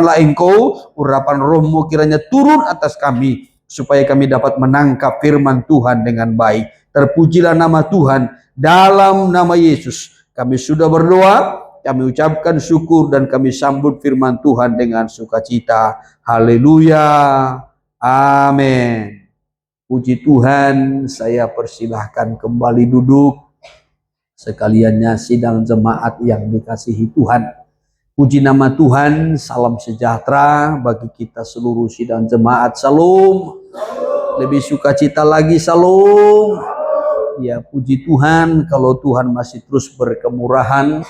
Engkau, urapan rohmu kiranya turun atas kami, supaya kami dapat menangkap firman Tuhan dengan baik. Terpujilah nama Tuhan. Dalam nama Yesus kami sudah berdoa, kami ucapkan syukur, dan kami sambut firman Tuhan dengan sukacita. Haleluya. Amin. Puji Tuhan, saya persilahkan kembali duduk. Sekaliannya sidang jemaat yang dikasihi Tuhan. Puji nama Tuhan, salam sejahtera bagi kita seluruh sidang jemaat. Salam. Lebih sukacita lagi, salam. Ya, puji Tuhan kalau Tuhan masih terus berkemurahan,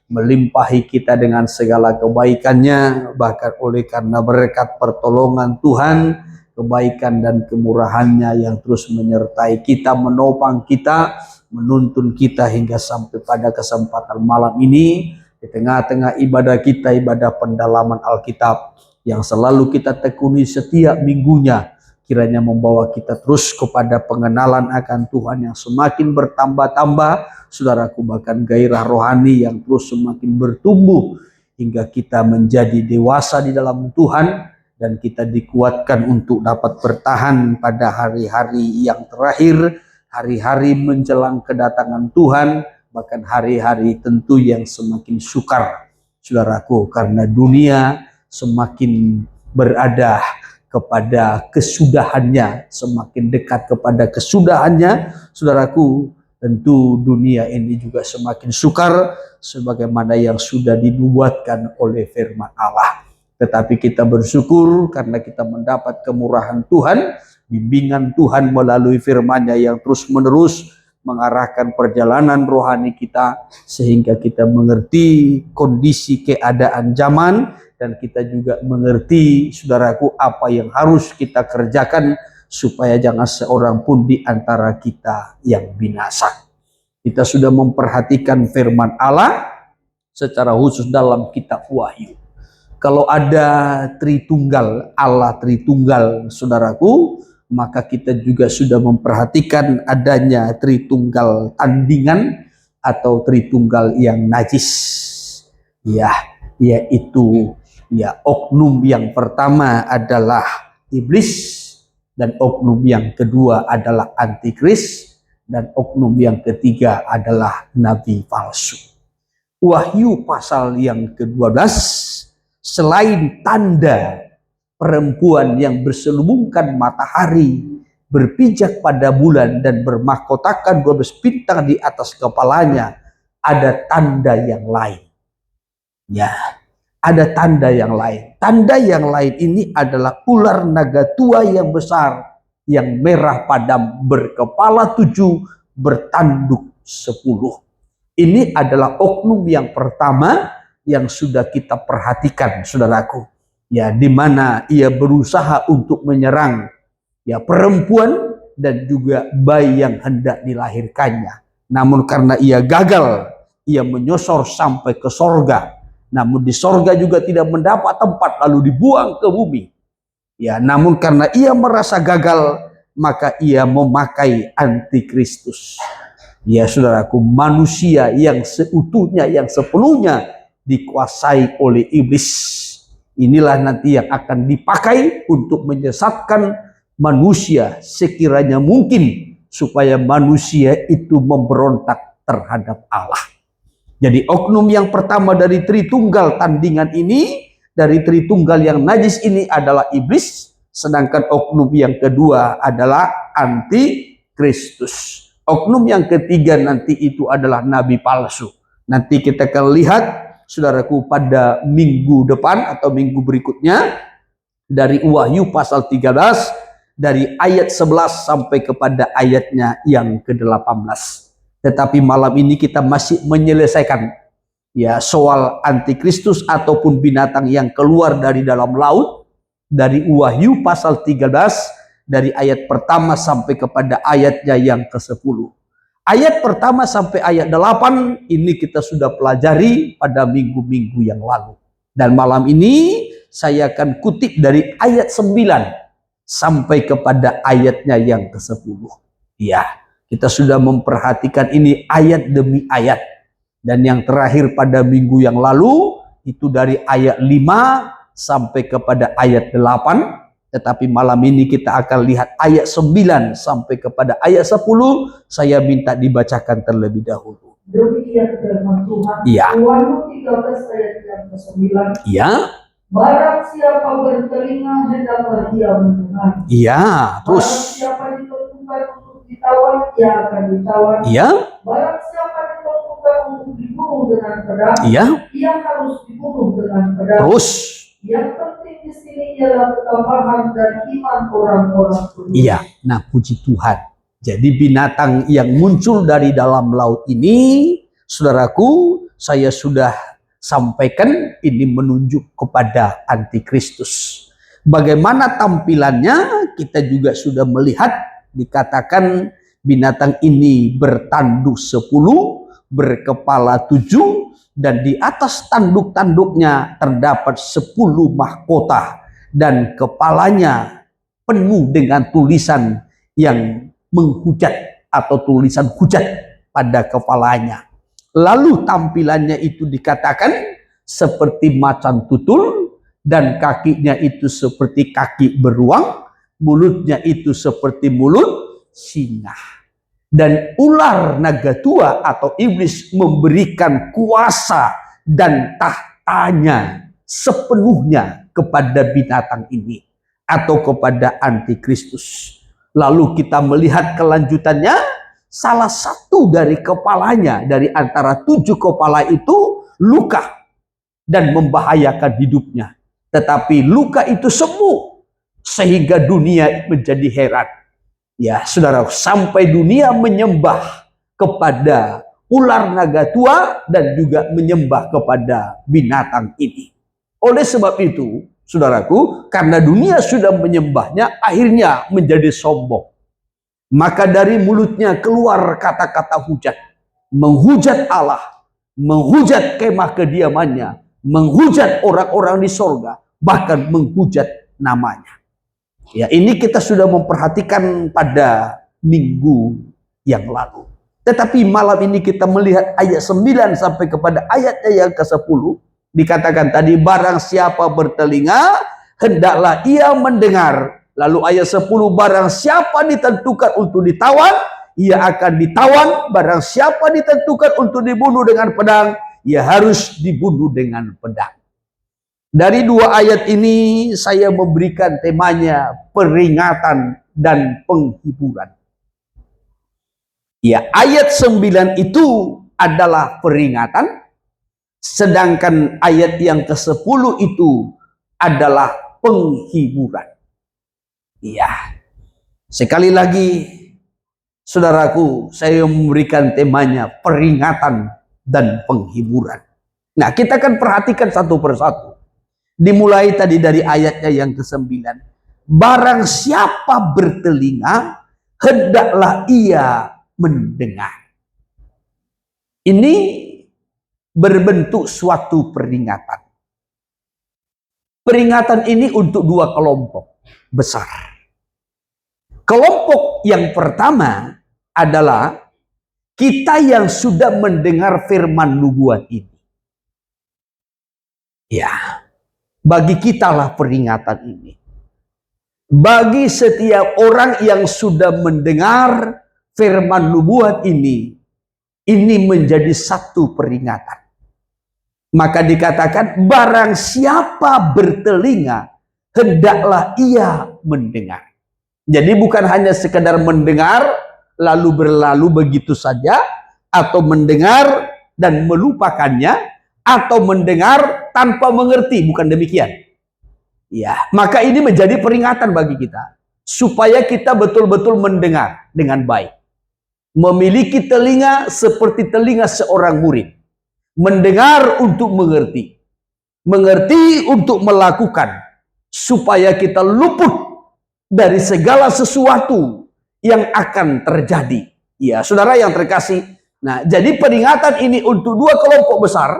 melimpahi kita dengan segala kebaikannya, bahkan oleh karena berkat pertolongan Tuhan, kebaikan dan kemurahannya yang terus menyertai kita, menopang kita, menuntun kita hingga sampai pada kesempatan malam ini. Di tengah-tengah ibadah kita, ibadah pendalaman Alkitab yang selalu kita tekuni setiap minggunya, kiranya membawa kita terus kepada pengenalan akan Tuhan yang semakin bertambah-tambah, saudaraku, bahkan gairah rohani yang terus semakin bertumbuh hingga kita menjadi dewasa di dalam Tuhan, dan kita dikuatkan untuk dapat bertahan pada hari-hari yang terakhir, hari-hari menjelang kedatangan Tuhan, bahkan hari-hari tentu yang semakin sukar, saudaraku, karena dunia semakin berada kepada kesudahannya, semakin dekat kepada kesudahannya, saudaraku. Tentu dunia ini juga semakin sukar, sebagaimana yang sudah dinubuatkan oleh firman Allah. Tetapi kita bersyukur karena kita mendapat kemurahan Tuhan, bimbingan Tuhan melalui firman-Nya yang terus-menerus mengarahkan perjalanan rohani kita, sehingga kita mengerti kondisi keadaan zaman, dan kita juga mengerti, saudaraku, apa yang harus kita kerjakan supaya jangan seorang pun di antara kita yang binasa. Kita sudah memperhatikan firman Allah secara khusus dalam kitab Wahyu. Kalau ada Tritunggal, Allah Tritunggal, saudaraku, maka kita juga sudah memperhatikan adanya Tritunggal tandingan atau Tritunggal yang najis. Ya, yaitu oknum yang pertama adalah iblis, dan oknum yang kedua adalah antikris, dan oknum yang ketiga adalah nabi palsu. Wahyu pasal yang ke-12, selain tanda perempuan yang berselubungkan matahari, berpijak pada bulan, dan bermahkotakan 12 bintang di atas kepalanya, ada tanda yang lain. Ya, ada tanda yang lain. Tanda yang lain ini adalah ular naga tua yang besar, yang merah padam, berkepala 7, bertanduk 10. Ini adalah oknum yang pertama yang sudah kita perhatikan, saudaraku. Ya, di mana ia berusaha untuk menyerang perempuan dan juga bayi yang hendak dilahirkannya. Namun karena ia gagal, ia menyosor sampai ke sorga. Namun di sorga juga tidak mendapat tempat, lalu dibuang ke bumi. Ya, namun karena ia merasa gagal, maka ia memakai antikristus. Ya, saudaraku, manusia yang seutuhnya, yang sepenuhnya dikuasai oleh iblis. Inilah nanti yang akan dipakai untuk menyesatkan manusia sekiranya mungkin, supaya manusia itu memberontak terhadap Allah. Jadi oknum yang pertama dari Tritunggal tandingan ini, dari Tritunggal yang najis ini adalah iblis, sedangkan oknum yang kedua adalah antikristus. Oknum yang ketiga nanti itu adalah nabi palsu. Nanti kita akan lihat, saudaraku, pada minggu depan atau minggu berikutnya, dari Wahyu pasal 13, dari ayat 11 sampai kepada ayatnya yang ke-18. Tetapi malam ini kita masih menyelesaikan soal antikristus ataupun binatang yang keluar dari dalam laut, dari Wahyu pasal 13, dari ayat pertama sampai kepada ayatnya yang ke-10. Ayat pertama sampai ayat 8 ini kita sudah pelajari pada minggu-minggu yang lalu. Dan malam ini saya akan kutip dari ayat 9 sampai kepada ayatnya yang ke-10. Ya, kita sudah memperhatikan ini ayat demi ayat. Dan yang terakhir pada minggu yang lalu itu dari ayat 5 sampai kepada ayat 8. Tetapi malam ini kita akan lihat ayat 9 sampai kepada ayat 10. Saya minta dibacakan terlebih dahulu. Demikian firman Tuhan. Iya. Wahyu 13 ayat yang ke-9. Iya. Barang siapa bertelinga hendaklah ia mendengar. Iya, terus. Barang siapa ditentukan untuk ditawan, ia akan ditawan. Iya. Barang siapa ditentukan untuk dibunuh dengan pedang, Iya. ia harus dibunuh dengan pedang. Terus. Yang penting di sini ialah ketambahan dan iman orang-orang beriman. Iya, nah puji Tuhan. Jadi binatang yang muncul dari dalam laut ini, saudaraku, saya sudah sampaikan ini menunjuk kepada antikristus. Bagaimana tampilannya kita juga sudah melihat, dikatakan binatang ini bertanduk 10, berkepala 7, dan di atas tanduk-tanduknya terdapat 10 mahkota dan kepalanya penuh dengan tulisan yang menghujat atau tulisan hujat pada kepalanya. Lalu tampilannya itu dikatakan seperti macan tutul, dan kakinya itu seperti kaki beruang, mulutnya itu seperti mulut singa. Dan ular naga tua atau iblis memberikan kuasa dan tahtanya sepenuhnya kepada binatang ini atau kepada antikristus. Lalu kita melihat kelanjutannya, salah satu dari kepalanya, dari antara 7 kepala itu luka dan membahayakan hidupnya. Tetapi luka itu sembuh sehingga dunia menjadi heran. Ya, saudara, sampai dunia menyembah kepada ular naga tua dan juga menyembah kepada binatang ini. Oleh sebab itu, saudaraku, karena dunia sudah menyembahnya, akhirnya menjadi sombong. Maka dari mulutnya keluar kata-kata hujat, menghujat Allah, menghujat kemah kediamannya, menghujat orang-orang di sorga, bahkan menghujat namanya. Ya, ini kita sudah memperhatikan pada minggu yang lalu. Tetapi malam ini kita melihat ayat 9 sampai kepada ayat yang ke-10. Dikatakan tadi, barang siapa bertelinga, hendaklah ia mendengar. Lalu ayat 10, barang siapa ditentukan untuk ditawan, ia akan ditawan. Barang siapa ditentukan untuk dibunuh dengan pedang, ia harus dibunuh dengan pedang. Dari 2 ayat ini saya memberikan temanya peringatan dan penghiburan. Ya, ayat 9 itu adalah peringatan, sedangkan ayat yang ke-10 itu adalah penghiburan. Ya, sekali lagi saudaraku, saya memberikan temanya peringatan dan penghiburan. Nah, kita akan perhatikan satu persatu. Dimulai tadi dari ayatnya yang ke-9. Barang siapa bertelinga, hendaklah ia mendengar. Ini berbentuk suatu peringatan. Peringatan ini untuk 2 kelompok besar. Kelompok yang pertama adalah kita yang sudah mendengar firman nubuat ini. Ya, bagi kitalah peringatan ini. Bagi setiap orang yang sudah mendengar firman nubuat ini menjadi satu peringatan. Maka dikatakan, barang siapa bertelinga, hendaklah ia mendengar. Jadi bukan hanya sekedar mendengar, lalu berlalu begitu saja, atau mendengar dan melupakannya, atau mendengar tanpa mengerti, bukan demikian. Ya, maka ini menjadi peringatan bagi kita, supaya kita betul-betul mendengar dengan baik. Memiliki telinga seperti telinga seorang murid. Mendengar untuk mengerti. Mengerti untuk melakukan. Supaya kita luput dari segala sesuatu yang akan terjadi. Ya, saudara yang terkasih. Nah, jadi peringatan ini untuk 2 kelompok besar.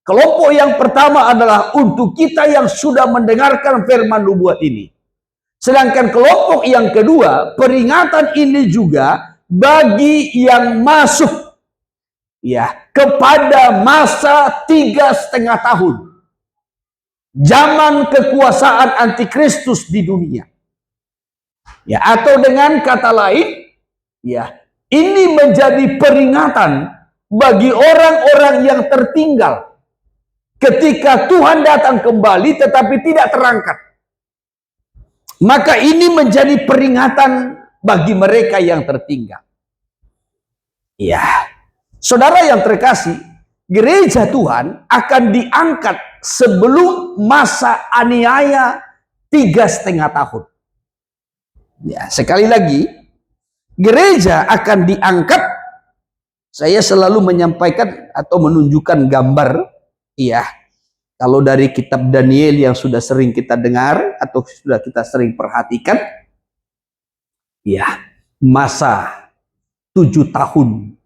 Kelompok yang pertama adalah untuk kita yang sudah mendengarkan firman nubuat ini. Sedangkan kelompok yang kedua, peringatan ini juga bagi yang masuk ya kepada masa 3,5 tahun. zaman kekuasaan antikristus di dunia. Ya, atau dengan kata lain, ya, ini menjadi peringatan bagi orang-orang yang tertinggal ketika Tuhan datang kembali tetapi tidak terangkat. Maka ini menjadi peringatan bagi mereka yang tertinggal. Ya, saudara yang terkasih, gereja Tuhan akan diangkat sebelum masa aniaya 3,5 tahun. Ya, sekali lagi, gereja akan diangkat. Saya selalu menyampaikan atau menunjukkan gambar, ya, kalau dari kitab Daniel yang sudah sering kita dengar atau sudah kita sering perhatikan, ya, masa 7 tahun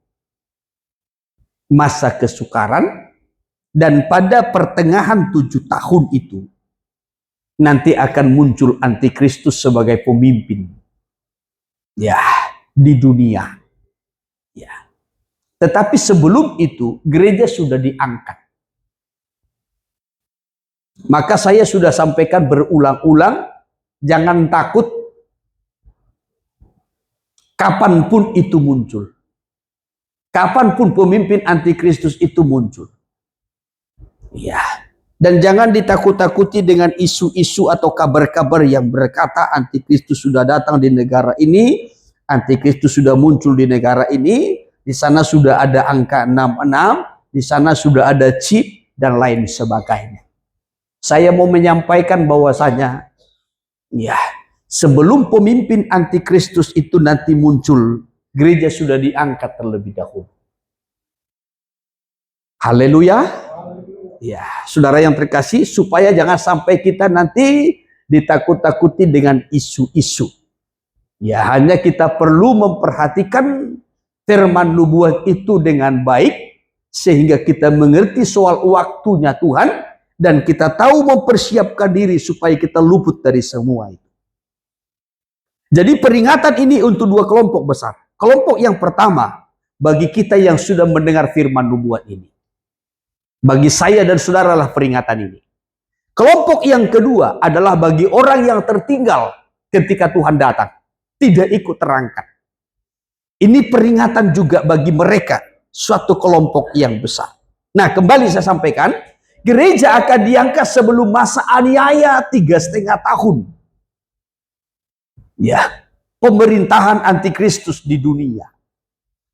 masa kesukaran, dan pada pertengahan 7 tahun itu nanti akan muncul antikristus sebagai pemimpin, ya, di dunia. Ya. Tetapi sebelum itu gereja sudah diangkat. Maka saya sudah sampaikan berulang-ulang, jangan takut kapanpun itu muncul. Kapanpun pemimpin antikristus itu muncul. Ya. Dan jangan ditakut-takuti dengan isu-isu atau kabar-kabar yang berkata antikristus sudah datang di negara ini, antikristus sudah muncul di negara ini, di sana sudah ada angka 66, di sana sudah ada chip, dan lain sebagainya. Saya mau menyampaikan bahwasanya, ya, sebelum pemimpin antikristus itu nanti muncul, gereja sudah diangkat terlebih dahulu. Haleluya. Ya, saudara yang terkasih, supaya jangan sampai kita nanti ditakut-takuti dengan isu-isu. Ya, hanya kita perlu memperhatikan firman nubuat itu dengan baik, sehingga kita mengerti soal waktunya Tuhan, dan kita tahu mempersiapkan diri supaya kita luput dari semua itu. Jadi peringatan ini untuk 2 kelompok besar. Kelompok yang pertama, bagi kita yang sudah mendengar firman nubuat ini. Bagi saya dan saudara lah peringatan ini. Kelompok yang kedua adalah bagi orang yang tertinggal ketika Tuhan datang, tidak ikut terangkat. Ini peringatan juga bagi mereka, suatu kelompok yang besar. Nah, kembali saya sampaikan, gereja akan diangkat sebelum masa aniaya 3,5 tahun. Ya, pemerintahan antikristus di dunia.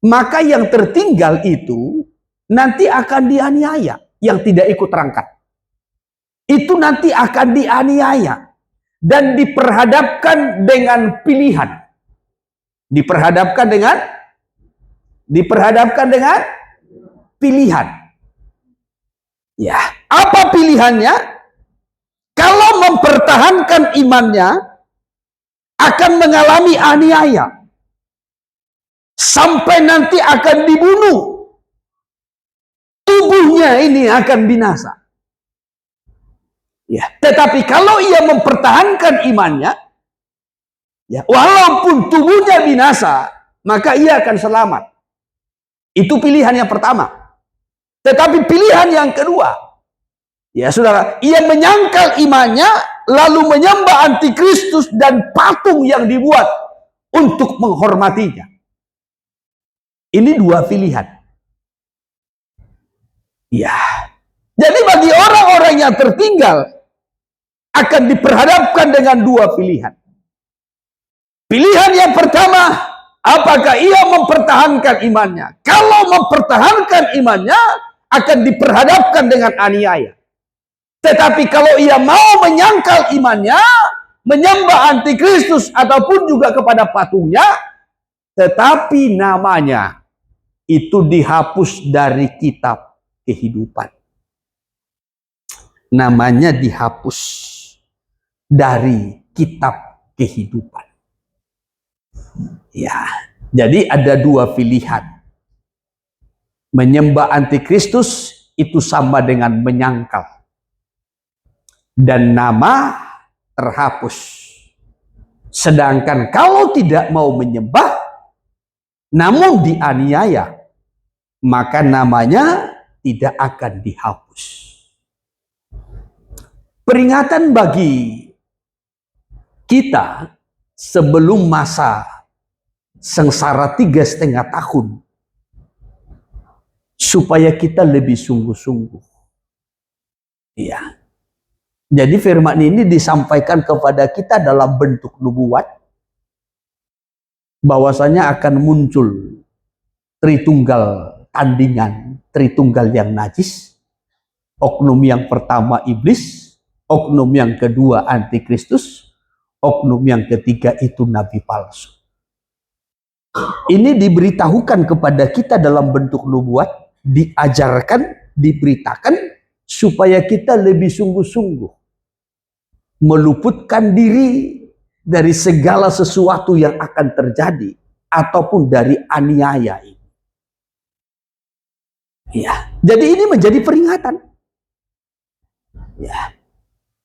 Maka yang tertinggal itu nanti akan dianiaya, yang tidak ikut terangkat. Itu nanti akan dianiaya dan diperhadapkan dengan pilihan. Diperhadapkan dengan pilihan. Ya, apa pilihannya? Kalau mempertahankan imannya akan mengalami aniaya. Sampai nanti akan dibunuh. Tubuhnya ini akan binasa. Ya, tetapi kalau ia mempertahankan imannya, ya, walaupun tubuhnya binasa, maka ia akan selamat. Itu pilihan yang pertama. Tetapi pilihan yang kedua, ya saudara, ia menyangkal imannya, lalu menyembah antikristus dan patung yang dibuat untuk menghormatinya. Ini 2 pilihan. Ya, jadi bagi orang-orang yang tertinggal akan diperhadapkan dengan 2 pilihan. Pilihan yang pertama, apakah ia mempertahankan imannya? Kalau mempertahankan imannya, akan diperhadapkan dengan aniaya. Tetapi kalau ia mau menyangkal imannya, menyembah antikristus ataupun juga kepada patungnya, tetapi namanya itu dihapus dari kitab kehidupan. Namanya dihapus dari kitab kehidupan. Ya, jadi ada 2 pilihan. Menyembah antikristus itu sama dengan menyangkal. Dan nama terhapus. Sedangkan kalau tidak mau menyembah, namun dianiaya, maka namanya tidak akan dihapus. peringatan bagi kita sebelum masa sengsara 3,5 tahun, supaya kita lebih sungguh-sungguh. Iya. Jadi firman ini disampaikan kepada kita dalam bentuk nubuat, bahwasanya akan muncul Tritunggal tandingan, Tritunggal yang najis. Oknum yang pertama iblis, oknum yang kedua antikristus, oknum yang ketiga itu nabi palsu. Ini diberitahukan kepada kita dalam bentuk nubuat, diajarkan, diberitakan supaya kita lebih sungguh-sungguh meluputkan diri dari segala sesuatu yang akan terjadi ataupun dari aniaya ini. Ya, jadi ini menjadi peringatan. Ya.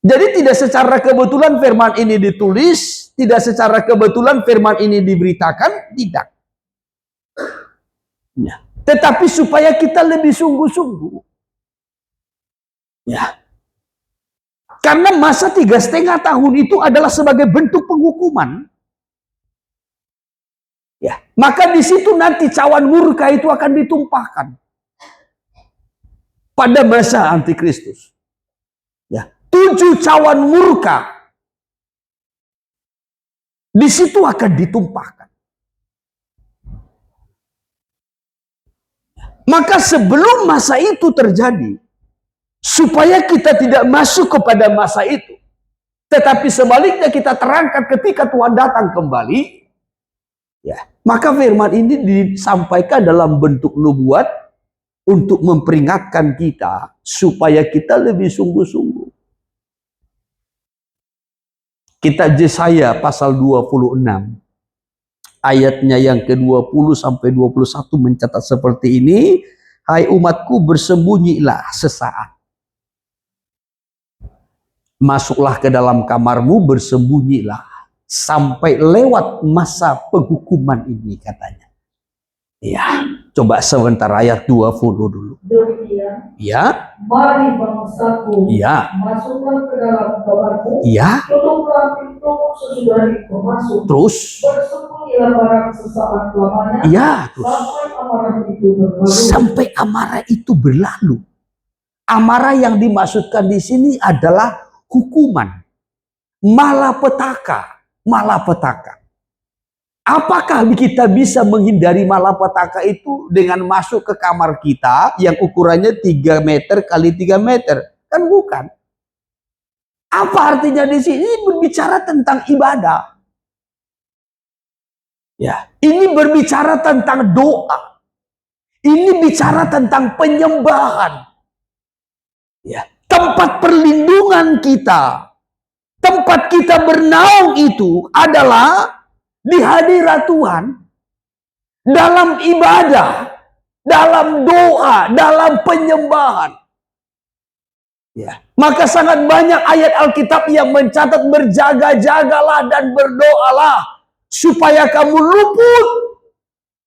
Jadi tidak secara kebetulan firman ini ditulis, tidak secara kebetulan firman ini diberitakan, tidak. Ya. Tetapi supaya kita lebih sungguh-sungguh. Ya. Karena masa 3,5 tahun itu adalah sebagai bentuk penghukuman. Ya. Maka di situ nanti cawan murka itu akan ditumpahkan pada masa antikristus. Ya. 7 cawan murka di situ akan ditumpahkan. Maka sebelum masa itu terjadi, supaya kita tidak masuk kepada masa itu, tetapi sebaliknya kita terangkat ketika Tuhan datang kembali, ya, maka firman ini disampaikan dalam bentuk nubuat untuk memperingatkan kita supaya kita lebih sungguh-sungguh. Kitab Yesaya pasal 26 ayatnya yang ke-20 sampai 21 mencatat seperti ini, hai umatku bersembunyilah sesaat. Masuklah ke dalam kamarmu, bersembunyilah sampai lewat masa penghukuman ini, katanya. Ya, coba sebentar ayat 20 dulu. Demikian, Ya. mari bangsaku, Ya. masuklah ke dalam kamarmu, Ya. tutuplah pintu sesudah itu masuk. Terus. Bersembunyilah barang sesaat lamanya. Ya. Terus. Sampai amarah itu berlalu. Sampai amarah itu berlalu. Amarah yang dimaksudkan di sini adalah hukuman, malapetaka, malapetaka. Apakah kita bisa menghindari malapetaka itu dengan masuk ke kamar kita yang ukurannya 3 meter kali 3 meter? Kan bukan. Apa artinya di sini? Ini berbicara tentang ibadah. Ya, ini berbicara tentang doa. Ini bicara tentang penyembahan. Ya, tempat perlindungan kita, tempat kita bernaung itu adalah di hadirat Tuhan, dalam ibadah, dalam doa, dalam penyembahan. Ya. Maka sangat banyak ayat Alkitab yang mencatat berjaga-jagalah dan berdoalah supaya kamu luput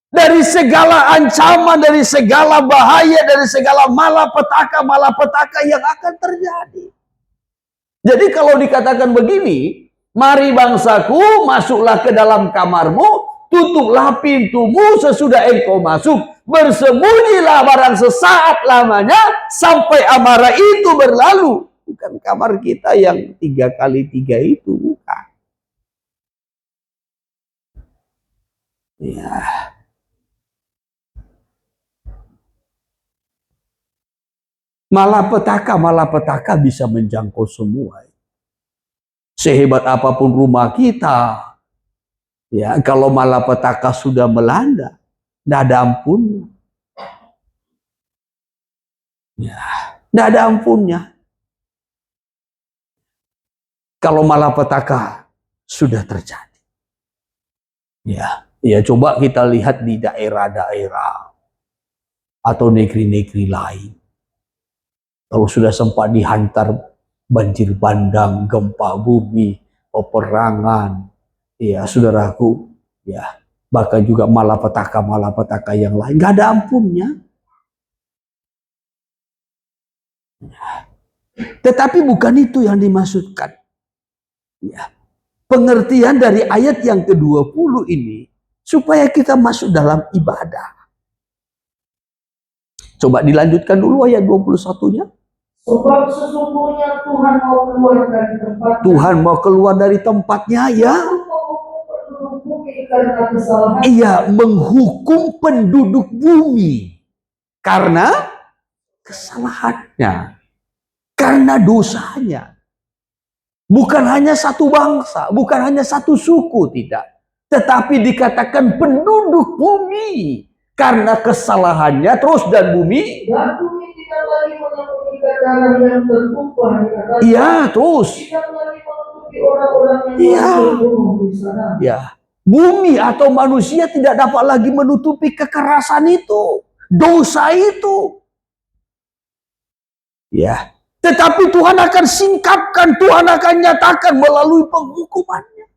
dari segala ancaman, dari segala bahaya, dari segala malapetaka yang akan terjadi. Jadi kalau dikatakan begini, mari bangsaku, masuklah ke dalam kamarmu, tutuplah pintumu sesudah engkau masuk, bersembunyilah barang sesaat lamanya sampai amarah itu berlalu. Bukan kamar kita yang 3 kali 3 itu, bukan. Ya. Malapetaka bisa menjangkau semua. Sehebat apapun rumah kita, ya, kalau malapetaka sudah melanda, tidak ada ampunnya. Ya, tidak ada ampunnya. Kalau malapetaka sudah terjadi. Ya, coba kita lihat di daerah-daerah atau negeri-negeri lain. Kalau sudah sempat dihantar banjir bandang, gempa bumi, peperangan, ya saudaraku, ya bahkan juga malapetaka yang lain, nggak ada ampunnya. Tetapi bukan itu yang dimaksudkan. Ya. Pengertian dari ayat yang ke-20 ini supaya kita masuk dalam ibadah. Coba dilanjutkan dulu ayat 21-nya. Sebab sesungguhnya Tuhan mau keluar dari tempatnya. Tuhan mau keluar dari tempatnya, ya. Iya, menghukum penduduk bumi karena kesalahannya, karena dosanya. Bukan hanya satu bangsa, bukan hanya satu suku, tidak. Tetapi dikatakan penduduk bumi karena kesalahannya terus dan bumi. Dan bumi tidak lagi menutupi darah yang tertumpah di atasnya. Iya, terus. Tidak lagi menutupi orang-orang yang Iya. terbunuh di sana. Ya. Bumi atau manusia tidak dapat lagi menutupi kekerasan itu, dosa itu. Ya. Tetapi Tuhan akan singkapkan, Tuhan akan nyatakan melalui penghukumannya.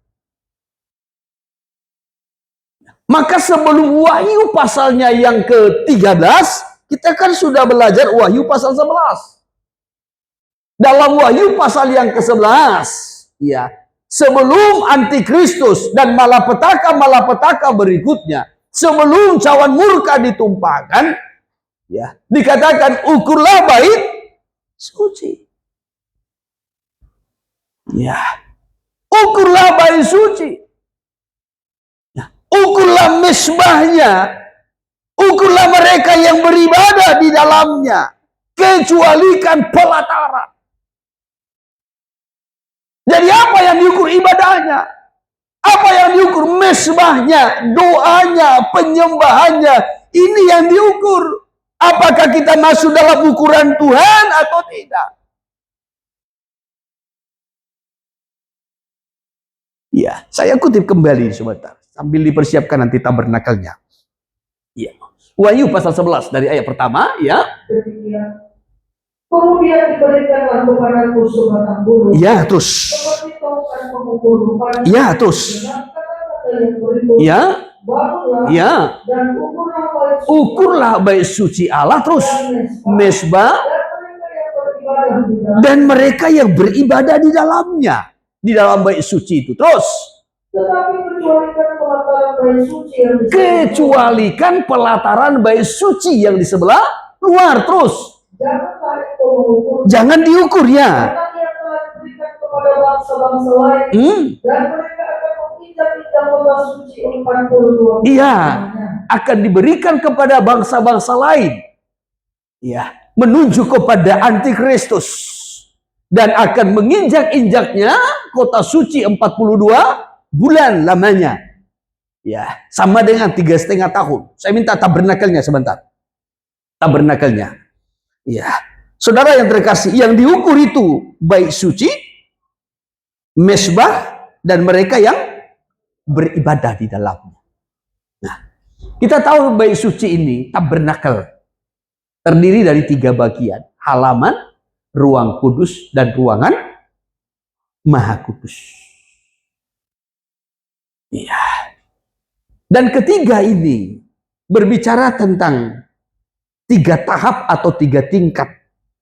Maka sebelum Wahyu pasalnya yang ke-13, kita kan sudah belajar Wahyu pasal 11. Dalam Wahyu pasal yang ke-11, ya, sebelum antikristus dan malapetaka berikutnya, sebelum cawan murka ditumpahkan, ya, dikatakan ukurlah bait suci. Ya. Ukurlah bait suci. Ya. Ukurlah mesbahnya. Ukurlah mereka yang beribadah di dalamnya. Kecualikan pelataran. Jadi apa yang diukur ibadahnya? Apa yang diukur mesbahnya, doanya, penyembahannya. Ini yang diukur. Apakah kita masuk dalam ukuran Tuhan atau tidak? Ya, saya kutip kembali sebentar sambil dipersiapkan nanti tabernakelnya. Ya. Wahyu pasal 11 dari ayat pertama, ya. Kemudian diberikanlah kepadaku sebatang bulu. Ya, terus. Seperti tongkat pengukur rupa. Ya, terus. Ya. Ya. Dan ukurlah bait suci Allah, terus mesbah dan mereka yang beribadah di dalamnya, di dalam bait suci itu. Terus kecualikan pelataran bait suci yang di sebelah luar. Terus jangan diukur, ya. Iya, akan diberikan kepada bangsa-bangsa lain. Ya, menuju kepada antikristus dan akan menginjak-injaknya kota suci 42 bulan lamanya. Ya, sama dengan 3,5 tahun. Saya minta tabernakelnya sebentar. Tabernakelnya. Ya. Saudara yang terkasih, yang diukur itu bait suci, mesbah, dan mereka yang beribadah di dalamnya. Nah, kita tahu bait suci ini, tabernakel, terdiri dari 3 bagian. Halaman, ruang kudus, dan ruangan maha kudus. Iya. Dan ketiga ini berbicara tentang 3 tahap atau 3 tingkat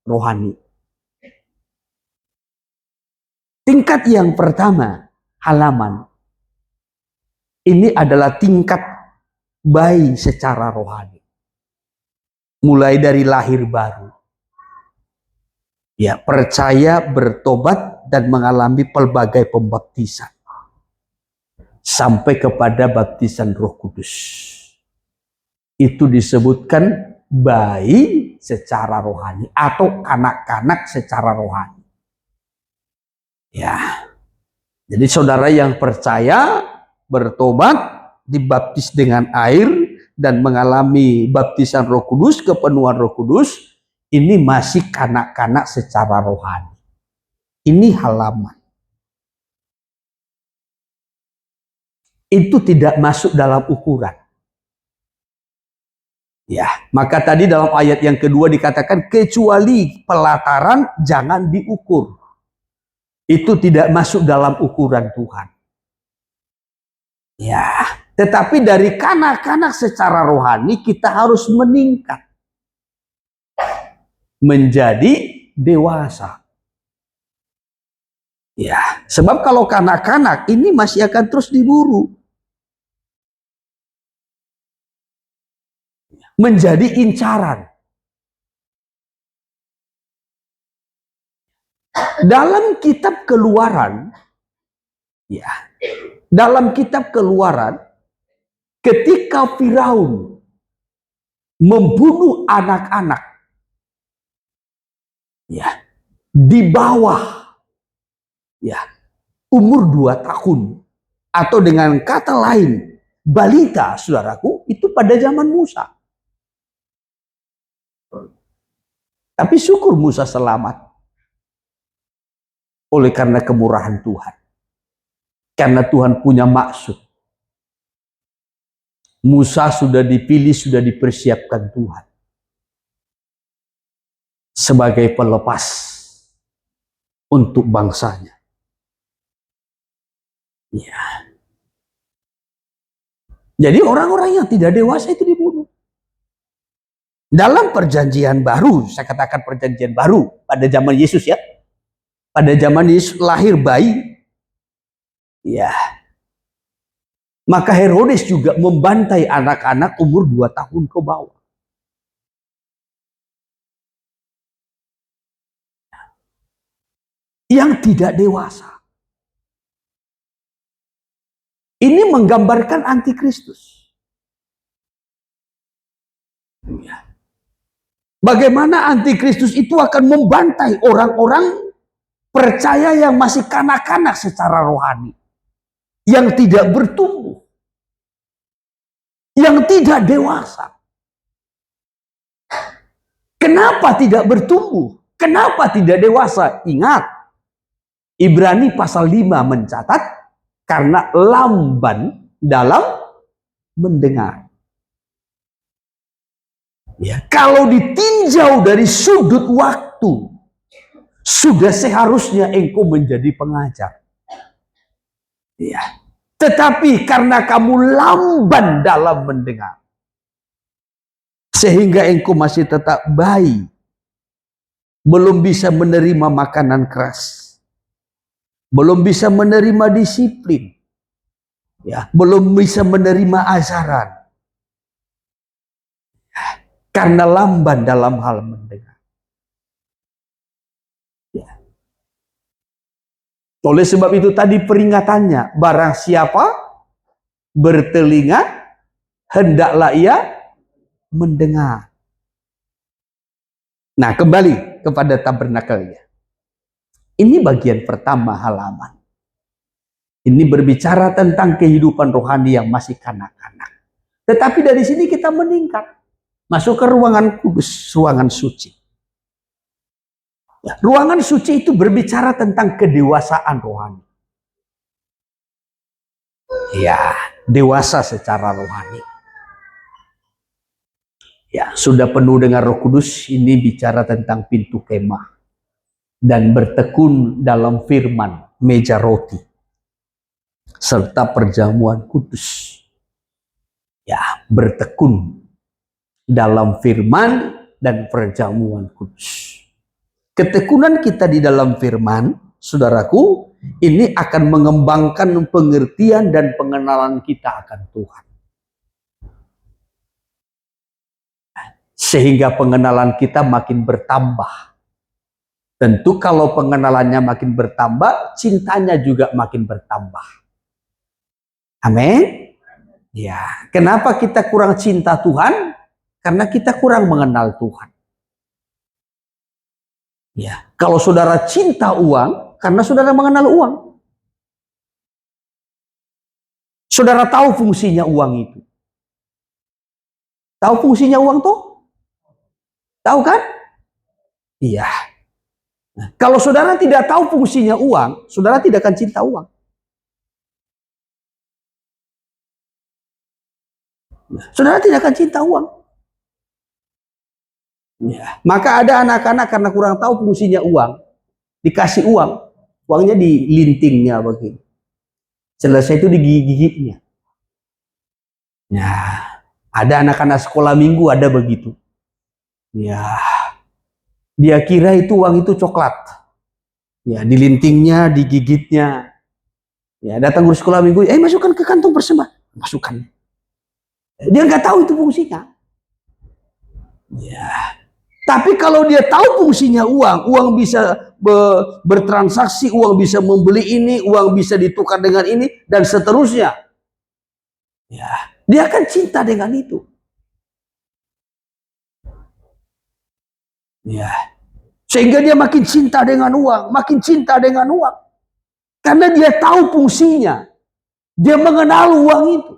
rohani. Tingkat yang pertama, halaman. Ini adalah tingkat bayi secara rohani. Mulai dari lahir baru. Ya, percaya, bertobat, dan mengalami pelbagai pembaptisan. Sampai kepada baptisan Roh Kudus. Itu disebutkan bayi secara rohani atau kanak-kanak secara rohani. Ya. Jadi saudara yang percaya, bertobat, dibaptis dengan air dan mengalami baptisan Roh Kudus, kepenuhan Roh Kudus, ini masih kanak-kanak secara rohani. Ini halaman. Itu tidak masuk dalam ukuran. Ya, maka tadi dalam ayat yang kedua dikatakan kecuali pelataran jangan diukur. Itu tidak masuk dalam ukuran Tuhan. Ya, tetapi dari kanak-kanak secara rohani kita harus meningkat menjadi dewasa. Ya, sebab kalau kanak-kanak ini masih akan terus diburu. Menjadi incaran. Dalam kitab Keluaran, ya, dalam kitab Keluaran, ketika Firaun membunuh anak-anak, ya, di bawah, ya, umur 2 tahun, atau dengan kata lain, balita, saudaraku, itu pada zaman Musa. Tapi syukur Musa selamat. Oleh karena kemurahan Tuhan. Karena Tuhan punya maksud. Musa sudah dipilih, sudah dipersiapkan Tuhan. Sebagai pelepas untuk bangsanya. Ya. Jadi orang-orang yang tidak dewasa itu dibunuh. Dalam perjanjian baru, saya katakan perjanjian baru, pada zaman Yesus ya. Pada zaman Yesus lahir bayi. Ya. Maka Herodes juga membantai anak-anak umur 2 tahun ke bawah. Yang tidak dewasa. Ini menggambarkan antikristus. Ya. Bagaimana antikristus itu akan membantai orang-orang percaya yang masih kanak-kanak secara rohani. Yang tidak bertumbuh. Yang tidak dewasa. Kenapa tidak bertumbuh? Kenapa tidak dewasa? Ingat, Ibrani pasal 5 mencatat, karena lamban dalam mendengar. Ya, kalau ditinjau dari sudut waktu, sudah seharusnya engkau menjadi pengajar. Ya. Tetapi karena kamu lamban dalam mendengar, sehingga engkau masih tetap bayi, belum bisa menerima makanan keras, belum bisa menerima disiplin, ya, belum bisa menerima ajaran. Karena lamban dalam hal mendengar. Ya. Oleh sebab itu tadi peringatannya, barang siapa bertelinga, hendaklah ia mendengar. Nah, kembali kepada tabernakelnya. Ini bagian pertama halaman. Ini berbicara tentang kehidupan rohani yang masih kanak-kanak. Tetapi dari sini kita meningkat. Masuk ke ruangan kudus, ruangan suci. Ya, ruangan suci itu berbicara tentang kedewasaan rohani. Ya, dewasa secara rohani. Ya, sudah penuh dengan Roh Kudus, ini bicara tentang pintu kemah. Dan bertekun dalam firman, meja roti. Serta perjamuan kudus. Ya, bertekun dalam firman dan perjamuan kudus. Ketekunan kita di dalam firman, saudaraku, ini akan mengembangkan pengertian dan pengenalan kita akan Tuhan. Sehingga pengenalan kita makin bertambah. Tentu kalau pengenalannya makin bertambah, cintanya juga makin bertambah. Amin. Ya, kenapa kita kurang cinta Tuhan? Karena kita kurang mengenal Tuhan. Ya, kalau saudara cinta uang, karena saudara mengenal uang. Saudara tahu fungsinya uang itu. Tahu fungsinya uang tuh? Tahu kan? Iya. Nah, kalau saudara tidak tahu fungsinya uang, saudara tidak akan cinta uang. Nah, saudara tidak akan cinta uang. Ya. Maka ada anak-anak karena kurang tahu fungsinya uang, dikasih uang, uangnya di lintingnya begini. Selesai itu di gigi-giginya. Ya, ada anak-anak sekolah minggu ada begitu. Ya, dia kira itu uang itu coklat. Ya, dilintingnya, digigitnya. Ya, datang guru sekolah minggu, masukkan ke kantong persembahan. Masukkan. Dia nggak tahu itu fungsinya. Ya. Tapi kalau dia tahu fungsinya uang bisa bertransaksi, uang bisa membeli ini, uang bisa ditukar dengan ini, dan seterusnya. Ya, dia akan cinta dengan itu. Ya. Sehingga dia makin cinta dengan uang, makin cinta dengan uang. Karena dia tahu fungsinya. Dia mengenal uang itu.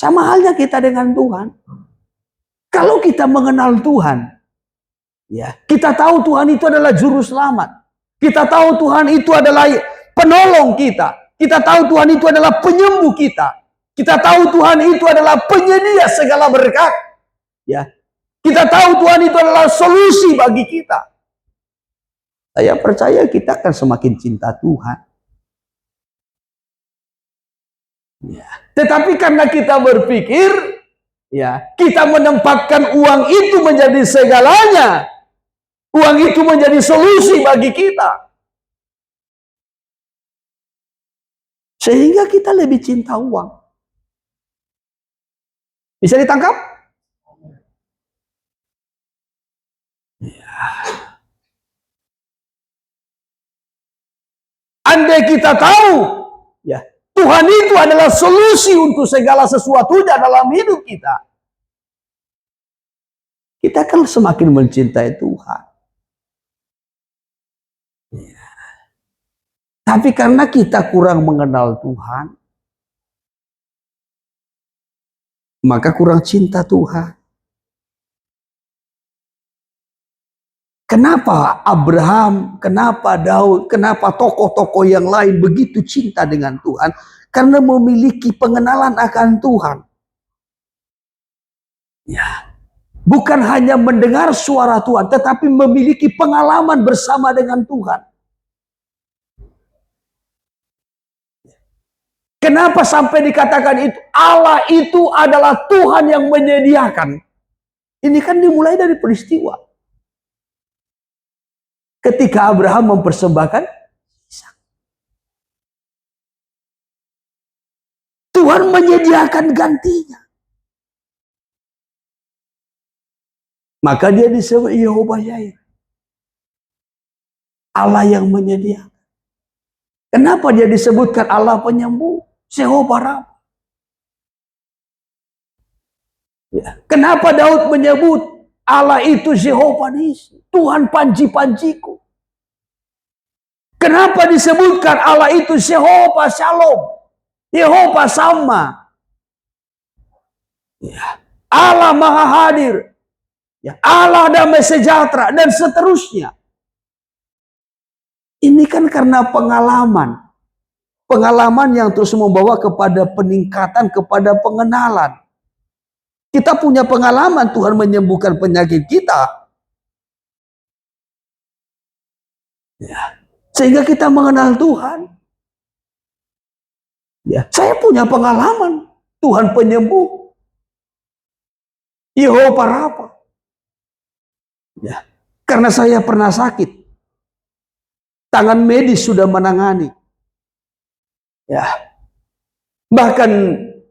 Sama halnya kita dengan Tuhan. Kalau kita mengenal Tuhan, ya, kita tahu Tuhan itu adalah juru selamat. Kita tahu Tuhan itu adalah penolong kita. Kita tahu Tuhan itu adalah penyembuh kita. Kita tahu Tuhan itu adalah penyedia segala berkat. Ya. Kita tahu Tuhan itu adalah solusi bagi kita. Saya percaya kita akan semakin cinta Tuhan. Ya. Tetapi karena kita berpikir, ya, kita menempatkan uang itu menjadi segalanya. Uang itu menjadi solusi bagi kita. Sehingga kita lebih cinta uang. Bisa ditangkap? Ya. Andai kita tahu, ya, Tuhan itu adalah solusi untuk segala sesuatunya dalam hidup kita, kita akan semakin mencintai Tuhan. Ya. Tapi karena kita kurang mengenal Tuhan, maka kurang cinta Tuhan. Kenapa Abraham, kenapa Daud, kenapa tokoh-tokoh yang lain begitu cinta dengan Tuhan? Karena memiliki pengenalan akan Tuhan. Ya. Bukan hanya mendengar suara Tuhan, tetapi memiliki pengalaman bersama dengan Tuhan. Kenapa sampai dikatakan itu? Allah itu adalah Tuhan yang menyediakan. Ini kan dimulai dari peristiwa. Ketika Abraham mempersembahkan Ishak. Tuhan menyediakan gantinya. Maka dia disebut Yehova Yair. Allah yang menyediakan. Kenapa dia disebutkan Allah penyembuh? Yehova Rafa. Ya. Kenapa Daud menyebut Allah itu Yehova Nisi, Tuhan panji-panjiku? Kenapa disebutkan Allah itu Yehova Shalom, Yehova Sama? Ya. Allah Maha Hadir. Ya. Allah Damai Sejahtera dan seterusnya. Ini kan karena pengalaman. Pengalaman yang terus membawa kepada peningkatan, kepada pengenalan. Kita punya pengalaman Tuhan menyembuhkan penyakit kita. Ya. Sehingga kita mengenal Tuhan. Ya. Saya punya pengalaman Tuhan penyembuh. Yehova Rafa. Ya. Karena saya pernah sakit. Tangan medis sudah menangani. Ya. Bahkan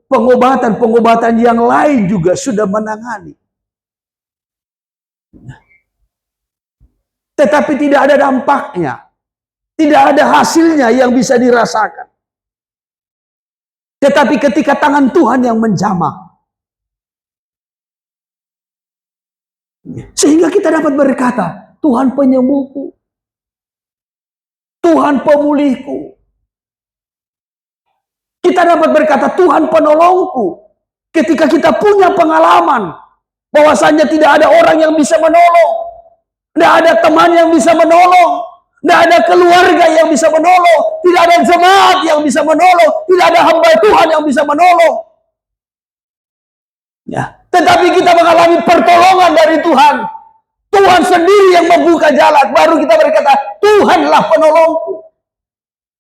pengobatan-pengobatan yang lain juga sudah menangani. Tetapi tidak ada dampaknya. Tidak ada hasilnya yang bisa dirasakan. Tetapi ketika tangan Tuhan yang menjamah. Sehingga kita dapat berkata, Tuhan penyembuhku. Tuhan pemulihku. Kita dapat berkata, Tuhan penolongku. Ketika kita punya pengalaman, bahwasanya tidak ada orang yang bisa menolong. Tidak ada teman yang bisa menolong. Tidak ada keluarga yang bisa menolong. Tidak ada jemaat yang bisa menolong. Tidak ada hamba Tuhan yang bisa menolong. Ya. Tetapi kita mengalami pertolongan dari Tuhan. Tuhan sendiri yang membuka jalan. Baru kita berkata, Tuhanlah penolongku.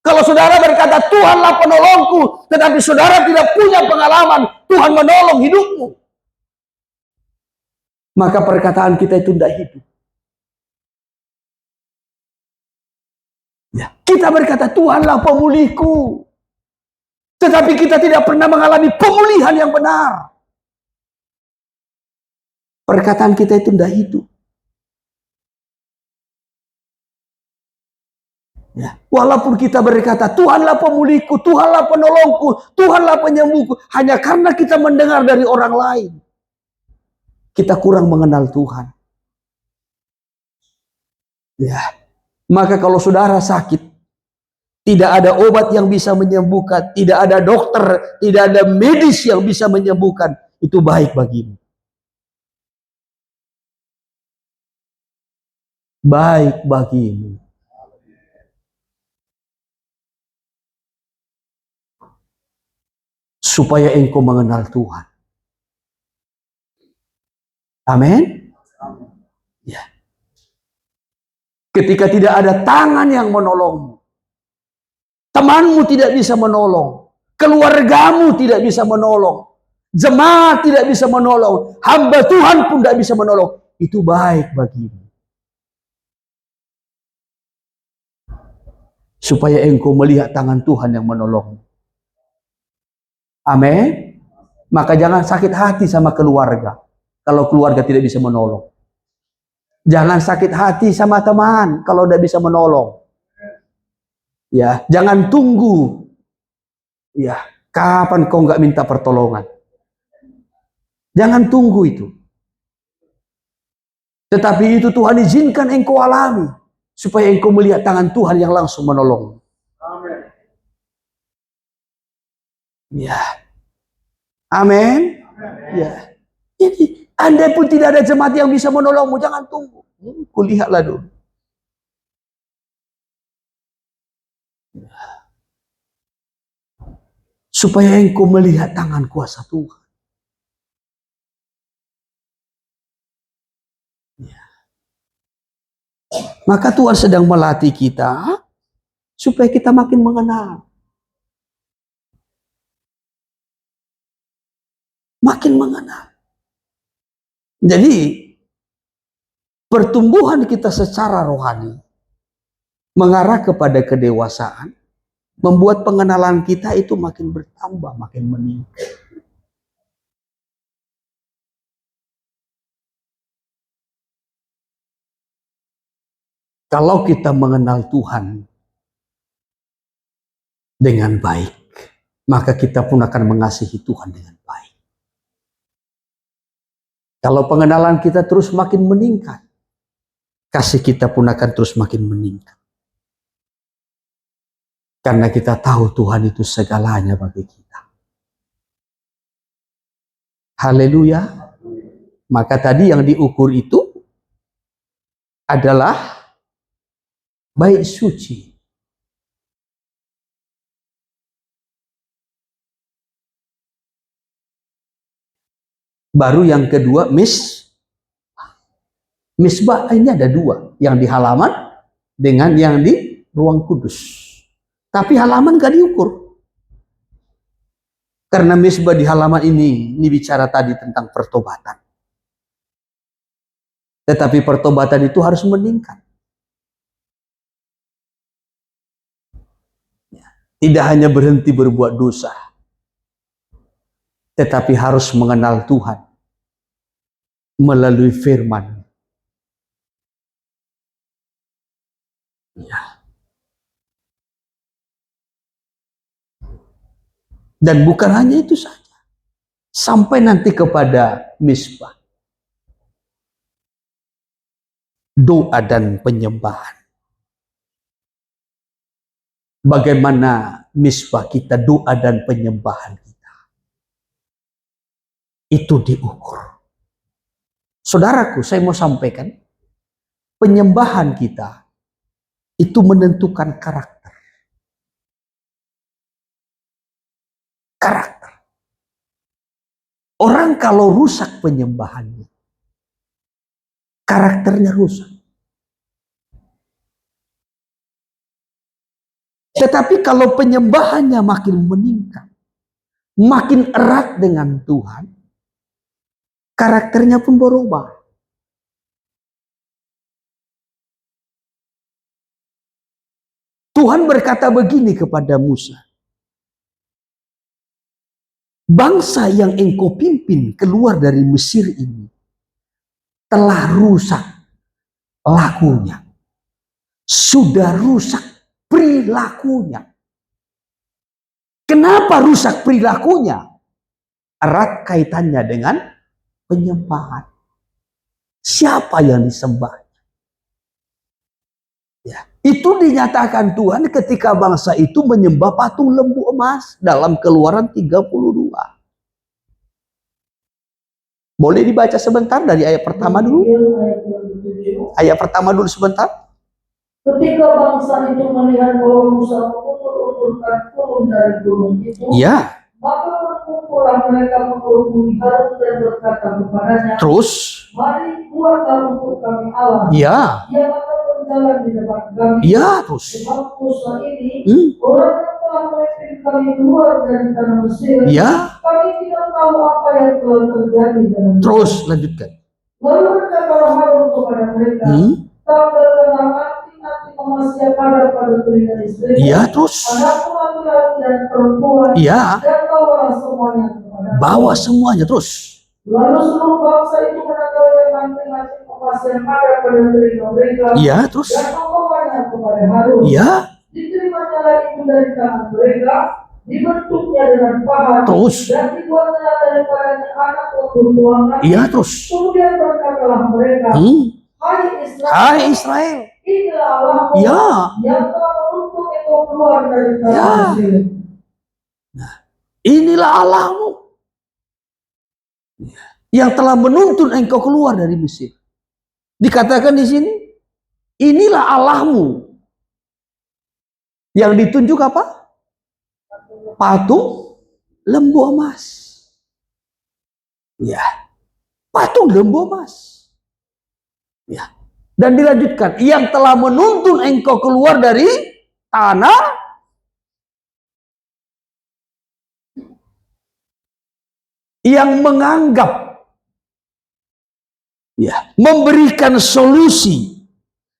Kalau saudara berkata, Tuhanlah penolongku, tetapi saudara tidak punya pengalaman, Tuhan menolong hidupmu, maka perkataan kita itu tidak hidup. Ya, kita berkata Tuhanlah pemulihku. Tetapi kita tidak pernah mengalami pemulihan yang benar. Perkataan kita itu tidak hidup. Ya, walaupun kita berkata Tuhanlah pemulihku, Tuhanlah penolongku, Tuhanlah penyembuhku, hanya karena kita mendengar dari orang lain, kita kurang mengenal Tuhan. Ya, maka kalau saudara sakit, tidak ada obat yang bisa menyembuhkan, tidak ada dokter, tidak ada medis yang bisa menyembuhkan, itu baik bagimu. Baik bagimu. Supaya engkau mengenal Tuhan. Amin. Ya. Ketika tidak ada tangan yang menolongmu, temanmu tidak bisa menolong, keluargamu tidak bisa menolong, jemaat tidak bisa menolong, hamba Tuhan pun tidak bisa menolong, itu baik bagimu. Supaya engkau melihat tangan Tuhan yang menolongmu. Amin. Maka jangan sakit hati sama keluarga kalau keluarga tidak bisa menolong. Jangan sakit hati sama teman kalau tidak bisa menolong. Ya, jangan tunggu. Ya, kapan kau nggak minta pertolongan? Jangan tunggu itu. Tetapi itu Tuhan izinkan engkau alami supaya engkau melihat tangan Tuhan yang langsung menolong. Amin. Ya. Amin. Ya. Jadi, andai pun tidak ada jemaat yang bisa menolongmu, jangan tunggu. Kulihatlah dulu. Supaya engkau melihat tangan kuasa Tuhan. Ya. Maka Tuhan sedang melatih kita supaya kita makin mengenal. Makin mengenal. Jadi, pertumbuhan kita secara rohani mengarah kepada kedewasaan, membuat pengenalan kita itu makin bertambah, makin meningkat. Kalau kita mengenal Tuhan dengan baik, maka kita pun akan mengasihi Tuhan dengan baik. Kalau pengenalan kita terus makin meningkat, kasih kita pun akan terus makin meningkat. Karena kita tahu Tuhan itu segalanya bagi kita. Haleluya. Maka tadi yang diukur itu adalah baik suci. Baru yang kedua, misbah ini ada dua. Yang di halaman dengan yang di ruang kudus. Tapi halaman gak diukur. Karena misbah di halaman ini bicara tadi tentang pertobatan. Tetapi pertobatan itu harus meningkat. Tidak hanya berhenti berbuat dosa. Tetapi harus mengenal Tuhan melalui firman. Ya. Dan bukan hanya itu saja. Sampai nanti kepada misbah. Doa dan penyembahan. Bagaimana misbah kita, doa dan penyembahan kita. Itu diukur. Saudaraku, saya mau sampaikan. Penyembahan kita itu menentukan karakter. Karakter. Orang kalau rusak penyembahannya, karakternya rusak. Tetapi kalau penyembahannya makin meningkat, makin erat dengan Tuhan, karakternya pun berubah. Tuhan berkata begini kepada Musa, bangsa yang engkau pimpin keluar dari Mesir ini telah rusak lakunya, sudah rusak perilakunya. Kenapa rusak perilakunya? Erat kaitannya dengan penyembahan. Siapa yang disembah? Ya, itu dinyatakan Tuhan ketika bangsa itu menyembah patung lembu emas dalam Keluaran 32. Boleh dibaca sebentar dari ayat pertama dulu? Ayat pertama dulu sebentar. Ketika bangsa itu melihat bahwa Musa mengumpulkan turun dari gunung itu, Ya. maka berkumpullah mereka menghubungi Harun dan berkata kepadanya, Terus? mari buatlah untuk kami Allah. Ya. Yang akan berjalan di depan kami. Ya, terus. Sebab Musa ini, orang yang telah memimpin kami keluar dari tanah Mesir. Ya. Kami tidak tahu apa yang telah terjadi dalam. Terus lanjutkan. Lalu berkatalah Harun kepada mereka, tanggalkanlah nanti emas yang ada pada telinga istri. Iya, terus. Anakku laki-laki dan perempuan. Iya. Dan bawalah semuanya kepada. Bawa semuanya terus. Lalu seluruh bangsa itu menanggalkan anting-anting emas yang ada pada telinga mereka. Iya, terus. Dan membawanya kepada Harun. Iya. Diterimanya lagi itu dari tangan mereka, dibentuknya dengan pahat. Terus. Dan dibuatnya daripadanya anak untuk tuangan. Iya, terus. Kemudian berkatalah mereka, Hai Israel, inilah Allahmu yang telah menuntut engkau keluar dari tanah Mesir. Nah, inilah Allahmu yang telah menuntun engkau keluar dari Mesir. Dikatakan di sini, inilah Allahmu. Yang ditunjuk apa? Patung lembu emas. Ya, patung lembu emas. Ya. Dan dilanjutkan, yang telah menuntun engkau keluar dari tanah yang menganggap, ya, memberikan solusi,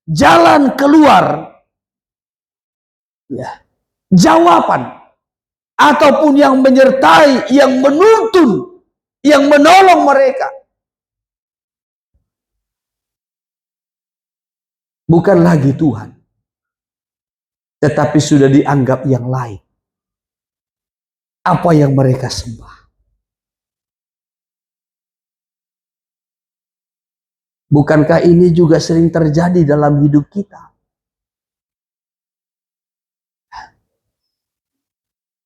jalan keluar, ya, jawaban, ataupun yang menyertai, yang menuntun, yang menolong mereka. Bukan lagi Tuhan, tetapi sudah dianggap yang lain. Apa yang mereka sembah. Bukankah ini juga sering terjadi dalam hidup kita?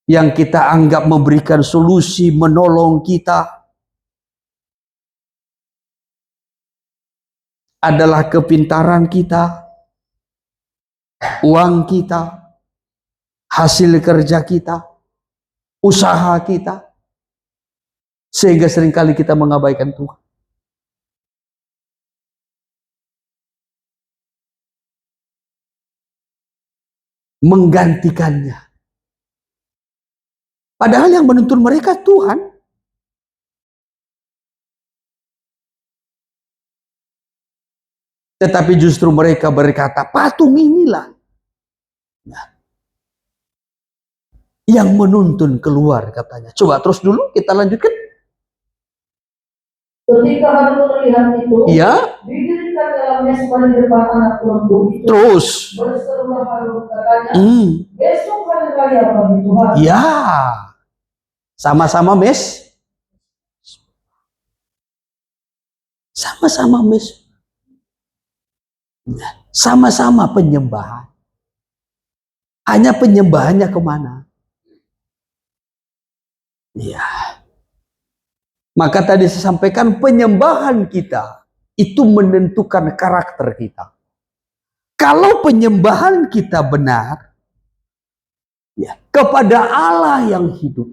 Yang kita anggap memberikan solusi, menolong kita, adalah kepintaran kita, uang kita, hasil kerja kita, usaha kita, sehingga seringkali kita mengabaikan Tuhan. Menggantikannya. Padahal yang menuntun mereka Tuhan. Tetapi justru mereka berkata, patung inilah yang menuntun keluar, katanya. Coba terus dulu kita lanjutkan. Ketika Harun melihat itu, ya, didirikan dalam mesbah di depan anak lembu itu. Terus. Berserulah Harun, katanya, besok hari raya bagi Tuhan. Ya, sama-sama mes, sama-sama mes. Sama-sama penyembahan. Hanya penyembahannya kemana? Ya. Maka tadi saya sampaikan penyembahan kita itu menentukan karakter kita. Kalau penyembahan kita benar, ya, kepada Allah yang hidup,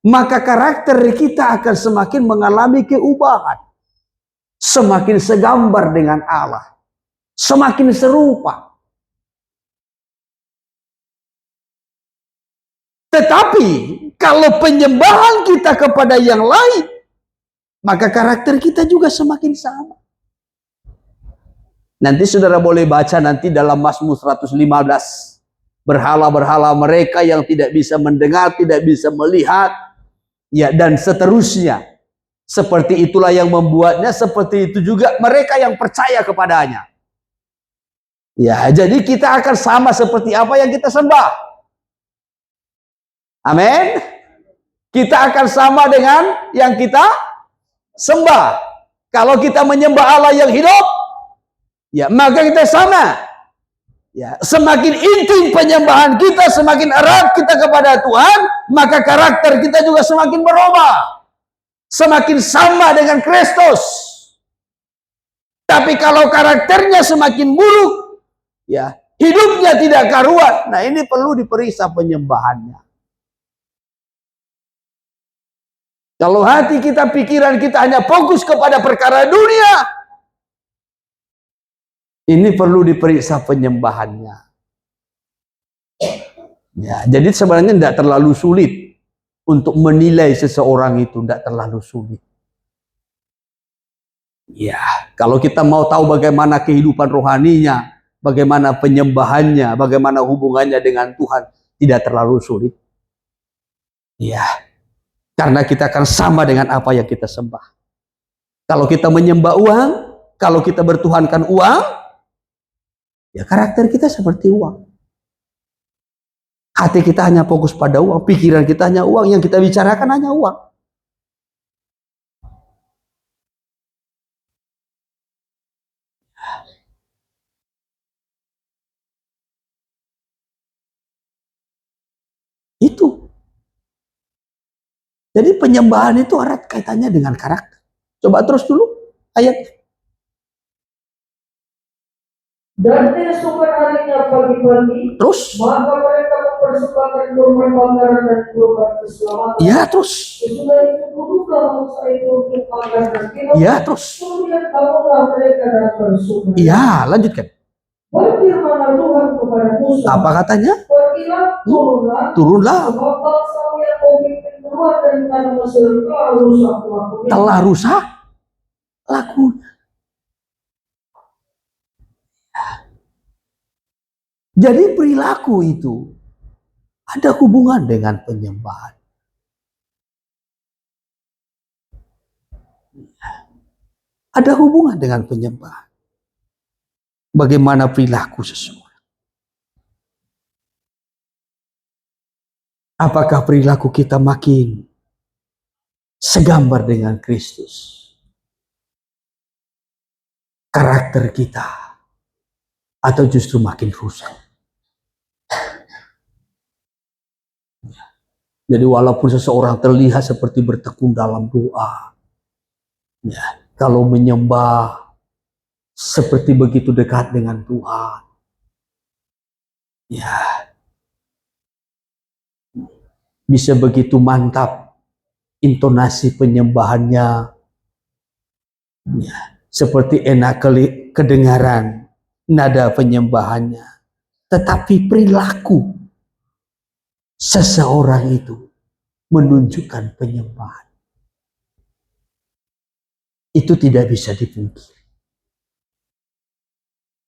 maka karakter kita akan semakin mengalami keubahan. Semakin segambar dengan Allah. Semakin serupa. Tetapi kalau penyembahan kita kepada yang lain, maka karakter kita juga semakin sama. Nanti saudara boleh baca nanti dalam Mazmur 115 berhala-berhala mereka yang tidak bisa mendengar, tidak bisa melihat, ya, dan seterusnya. Seperti itulah yang membuatnya, seperti itu juga mereka yang percaya kepadanya. Ya, jadi kita akan sama seperti apa yang kita sembah. Amin. Kita akan sama dengan yang kita sembah. Kalau kita menyembah Allah yang hidup, ya, maka kita sama. Ya, semakin intim penyembahan kita, semakin erat kita kepada Tuhan, maka karakter kita juga semakin berubah. Semakin sama dengan Kristus. Tapi kalau karakternya semakin buruk, ya, hidupnya tidak karuan. Nah, ini perlu diperiksa penyembahannya. Kalau hati kita, pikiran kita hanya fokus kepada perkara dunia, ini perlu diperiksa penyembahannya. Ya, jadi sebenarnya tidak terlalu sulit untuk menilai seseorang itu, tidak terlalu sulit. Ya, kalau kita mau tahu bagaimana kehidupan rohaninya, bagaimana penyembahannya, bagaimana hubungannya dengan Tuhan, tidak terlalu sulit. Ya, karena kita akan sama dengan apa yang kita sembah. Kalau kita menyembah uang, kalau kita bertuhankan uang, ya karakter kita seperti uang. Hati kita hanya fokus pada uang, pikiran kita hanya uang, yang kita bicarakan hanya uang. Itu. Jadi penyembahan itu erat kaitannya dengan karakter. Coba terus dulu ayat. Dan keesokan harinya pagi-pagi, Terus? maka mereka mempersembahkan kurban bakaran dan kurban keselamatan. Ya, terus. Sesudah itu duduklah bangsa itu untuk makan dan minum. Ya, terus. Kemudian bangunlah mereka dan bersuka. Ya, lanjutkan. Berfirmanlah Tuhan kepada Musa. Apa katanya? Pergilah, turunlah. Turunlah. Sebab bangsa yang kau pimpin keluar dari tanah Mesir telah rusak lakunya. Telah rusak lakunya. Jadi perilaku itu ada hubungan dengan penyembahan. Ada hubungan dengan penyembahan. Bagaimana perilaku seseorang? Apakah perilaku kita makin segambar dengan Kristus? Karakter kita atau justru makin rusak? Jadi walaupun seseorang terlihat seperti bertekun dalam doa, ya, kalau menyembah seperti begitu dekat dengan Tuhan, ya, bisa begitu mantap intonasi penyembahannya, ya, seperti enak kedengaran nada penyembahannya, tetapi perilaku seseorang itu menunjukkan penyembahan. Itu tidak bisa dipungkiri.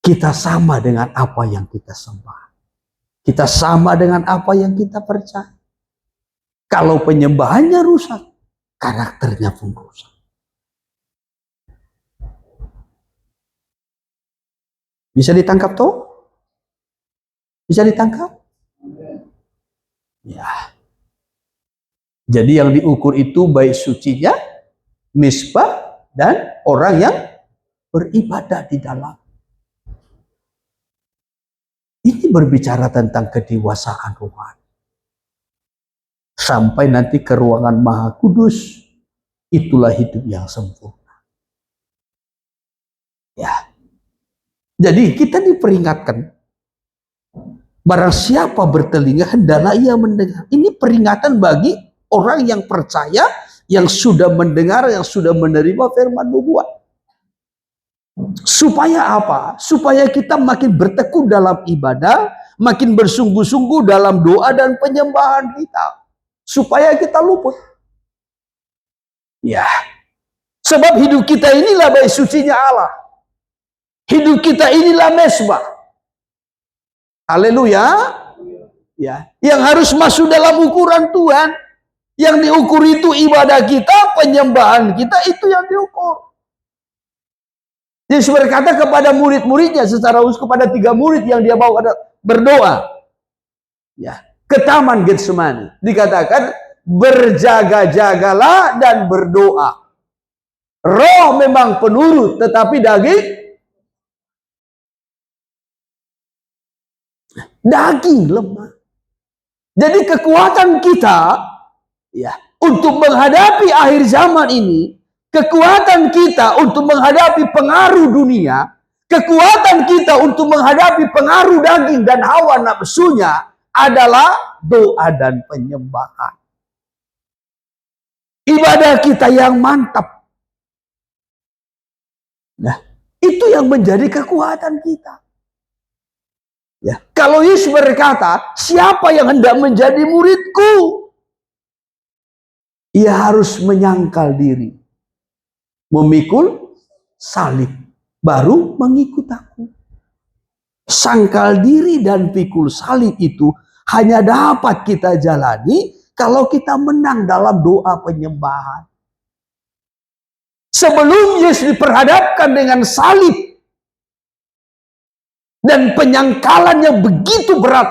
Kita sama dengan apa yang kita sembah. Kita sama dengan apa yang kita percaya. Kalau penyembahannya rusak, karakternya pun rusak. Bisa ditangkap toh? Bisa ditangkap? Ya. Jadi yang diukur itu baik sucinya, misbah, dan orang yang beribadah di dalam. Ini berbicara tentang kedewasaan rohani. Sampai nanti ke ruangan Maha Kudus, itulah hidup yang sempurna. Ya. Jadi kita diperingatkan, barang siapa bertelinga hendaklah ia mendengar. Ini peringatan bagi orang yang percaya, yang sudah mendengar, yang sudah menerima firman nubuat. Supaya apa? Supaya kita makin bertekun dalam ibadah, makin bersungguh-sungguh dalam doa dan penyembahan kita. Supaya kita luput. Ya. Sebab hidup kita inilah baik sucinya Allah. Hidup kita inilah mesbah. Haleluya. Ya, yang harus masuk dalam ukuran Tuhan. Yang diukur itu ibadah kita, penyembahan kita, itu yang diukur. Yesus berkata kepada murid-muridnya secara khusus kepada 3 murid yang dia bawa berdoa. Ya, ke taman Getsemani. Dikatakan berjaga-jagalah dan berdoa. Roh memang penurut, tetapi daging lemah. Jadi kekuatan kita ya untuk menghadapi akhir zaman ini, kekuatan kita untuk menghadapi pengaruh dunia, kekuatan kita untuk menghadapi pengaruh daging dan hawa nafsunya adalah doa dan penyembahan. Ibadah kita yang mantap. Nah, itu yang menjadi kekuatan kita. Ya, kalau Yesus berkata, siapa yang hendak menjadi muridku? Ia harus menyangkal diri, memikul salib, baru mengikut aku. Sangkal diri dan pikul salib itu hanya dapat kita jalani kalau kita menang dalam doa penyembahan. Sebelum Yesus diperhadapkan dengan salib dan penyangkalan yang begitu berat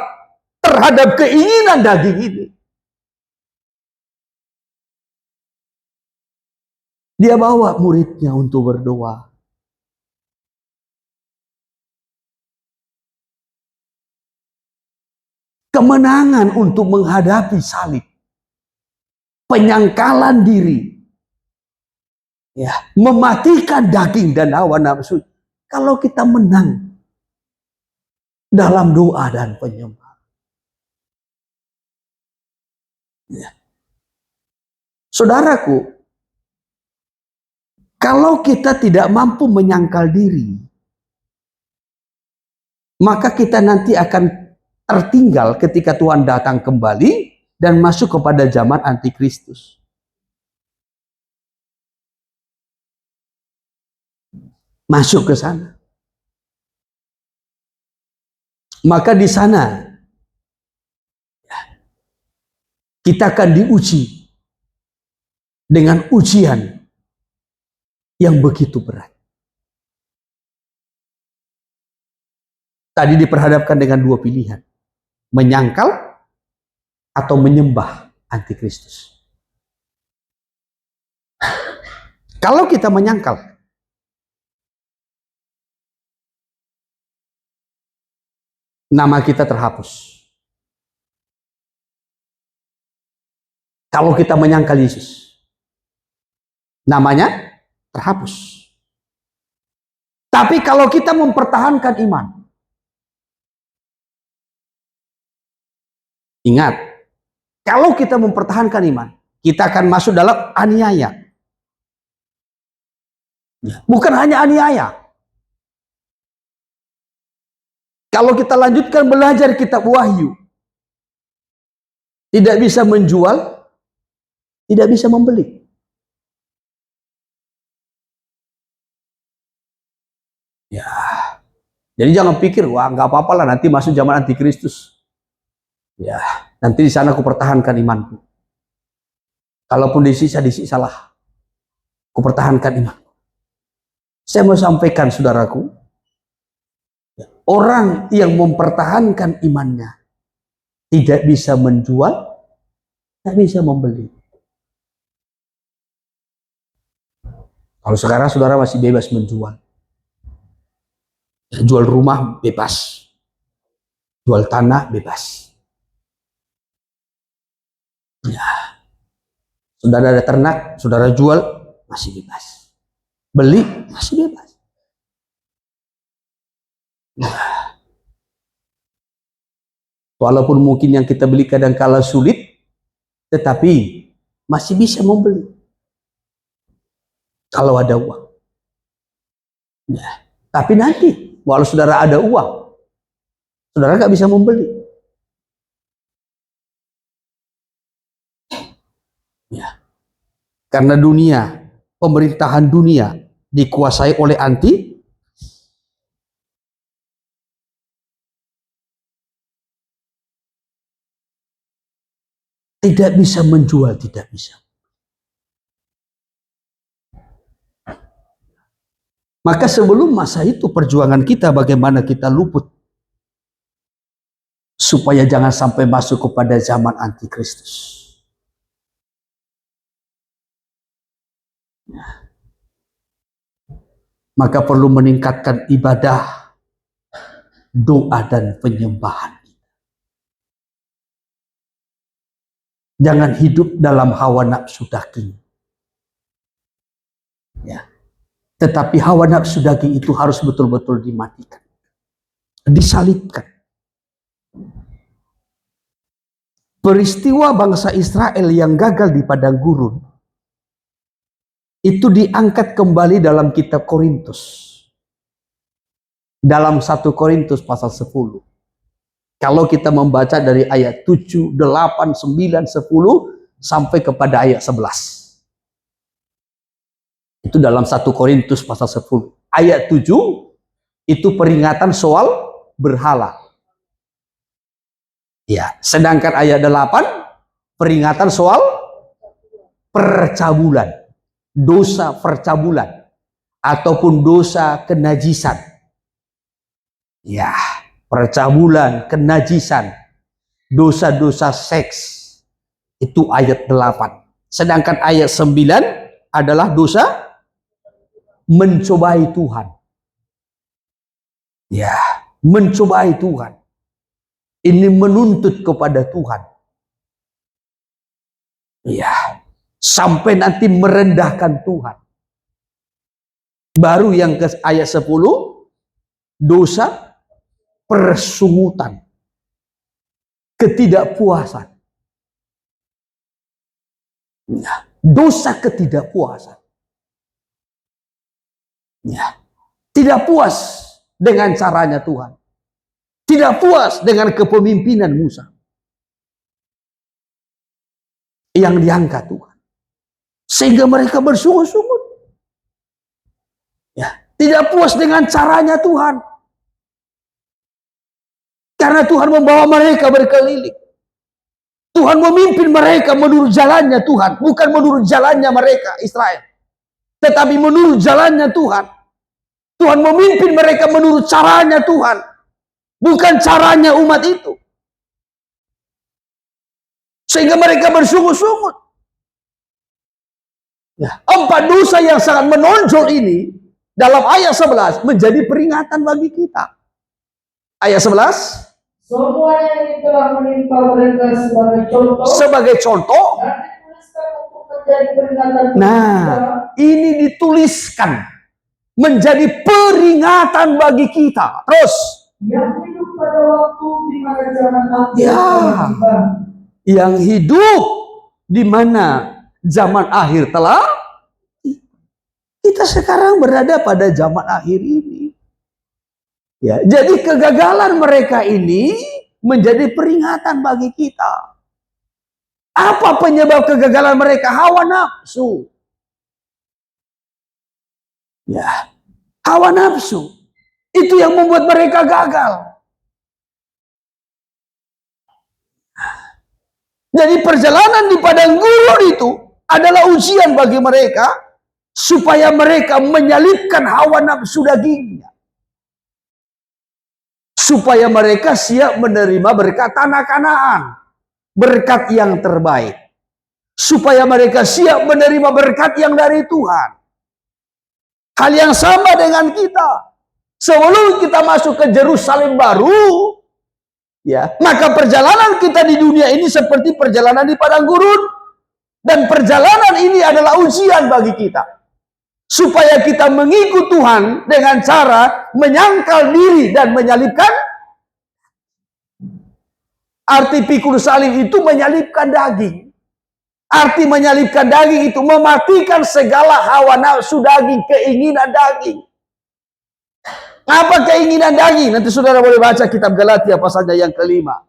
terhadap keinginan daging ini, dia bawa muridnya untuk berdoa. Kemenangan untuk menghadapi salib, penyangkalan diri, ya, mematikan daging dan hawa nafsu. Kalau kita menang dalam doa dan penyembahan, ya. Saudaraku, kalau kita tidak mampu menyangkal diri, maka kita nanti akan tertinggal ketika Tuhan datang kembali dan masuk kepada zaman antikristus. Masuk ke sana. Maka di sana kita akan diuji dengan ujian yang begitu berat. Tadi diperhadapkan dengan 2 pilihan. Menyangkal atau menyembah antikristus. Kalau kita menyangkal, nama kita terhapus. Kalau kita menyangkal Yesus, namanya terhapus. Tapi kalau kita mempertahankan iman, ingat, kalau kita mempertahankan iman, kita akan masuk dalam aniaya. Bukan hanya aniaya. Kalau kita lanjutkan belajar kitab Wahyu, tidak bisa menjual, tidak bisa membeli. Ya, jadi jangan pikir, wah nggak apa-apa lah nanti masuk zaman antikristus. Ya, nanti di sana aku pertahankan imanku. Kalaupun disisa-lah. Aku pertahankan imanku. Saya mau sampaikan saudaraku, orang yang mempertahankan imannya tidak bisa menjual, tidak bisa membeli. Kalau sekarang saudara masih bebas menjual. Jual rumah bebas. Jual tanah bebas. Ya. Saudara ada ternak, saudara jual, masih bebas. Beli, masih bebas. Nah, walaupun mungkin yang kita beli kadang-kala sulit, tetapi masih bisa membeli. Kalau ada uang. Nah, tapi nanti, walau saudara ada uang, saudara nggak bisa membeli. Ya. Karena dunia, pemerintahan dunia dikuasai oleh Tidak bisa menjual, tidak bisa. Maka sebelum masa itu perjuangan kita bagaimana kita luput supaya jangan sampai masuk kepada zaman antikristus. Maka perlu meningkatkan ibadah, doa dan penyembahan. Jangan hidup dalam hawa nafsu daging. Ya. Tetapi hawa nafsu daging itu harus betul-betul dimatikan. Disalibkan. Peristiwa bangsa Israel yang gagal di padang gurun itu diangkat kembali dalam kitab Korintus. Dalam 1 Korintus pasal 10. Kalau kita membaca dari ayat 7, 8, 9, 10 sampai kepada ayat 11. Itu dalam 1 Korintus pasal 10. Ayat 7 itu peringatan soal berhala. Ya, sedangkan ayat 8 peringatan soal percabulan. Dosa percabulan ataupun dosa kenajisan. Ya, percabulan, kenajisan, dosa-dosa seks. Itu ayat 8. Sedangkan ayat 9 adalah dosa mencobai Tuhan. Ya, mencobai Tuhan. Ini menuntut kepada Tuhan. Ya, sampai nanti merendahkan Tuhan. Baru yang ke ayat 10, dosa persungutan, ketidakpuasan. Ya, dosa ketidakpuasan. Ya, tidak puas dengan caranya Tuhan. Tidak puas dengan kepemimpinan Musa. Yang diangkat Tuhan. Sehingga mereka bersungut-sungut. Ya, tidak puas dengan caranya Tuhan. Karena Tuhan membawa mereka berkeliling. Tuhan memimpin mereka menurut jalannya Tuhan. Bukan menurut jalannya mereka, Israel. Tetapi menurut jalannya Tuhan. Tuhan memimpin mereka menurut caranya Tuhan. Bukan caranya umat itu. Sehingga mereka bersungut-sungut. Ya, 4 dosa yang sangat menonjol ini dalam ayat 11 menjadi peringatan bagi kita. Ayat 11. Semuanya ini telah menimpa mereka sebagai contoh. Sebagai contoh. Dan dituliskan untuk menjadi peringatan. Ini dituliskan menjadi peringatan bagi kita. Terus. Yang hidup pada waktu di mana zaman akhir. Ya. Yang hidup di mana zaman akhir telah. Kita sekarang berada pada zaman akhir ini. Ya, jadi kegagalan mereka ini menjadi peringatan bagi kita. Apa penyebab kegagalan mereka? Hawa nafsu. Ya, hawa nafsu. Itu yang membuat mereka gagal. Jadi perjalanan di padang gurun itu adalah ujian bagi mereka supaya mereka menyalipkan hawa nafsu dagingnya. Supaya mereka siap menerima berkat tanah Kanaan, berkat yang terbaik. Supaya mereka siap menerima berkat yang dari Tuhan. Hal yang sama dengan kita. Sebelum kita masuk ke Yerusalem baru, ya, maka perjalanan kita di dunia ini seperti perjalanan di padang gurun. Dan perjalanan ini adalah ujian bagi kita. Supaya kita mengikut Tuhan dengan cara menyangkal diri dan menyalibkan. Arti pikul salib itu menyalibkan daging. Arti menyalibkan daging itu mematikan segala hawa nafsu daging, keinginan daging. Apa keinginan daging? Nanti saudara boleh baca kitab Galatia pasalnya yang kelima.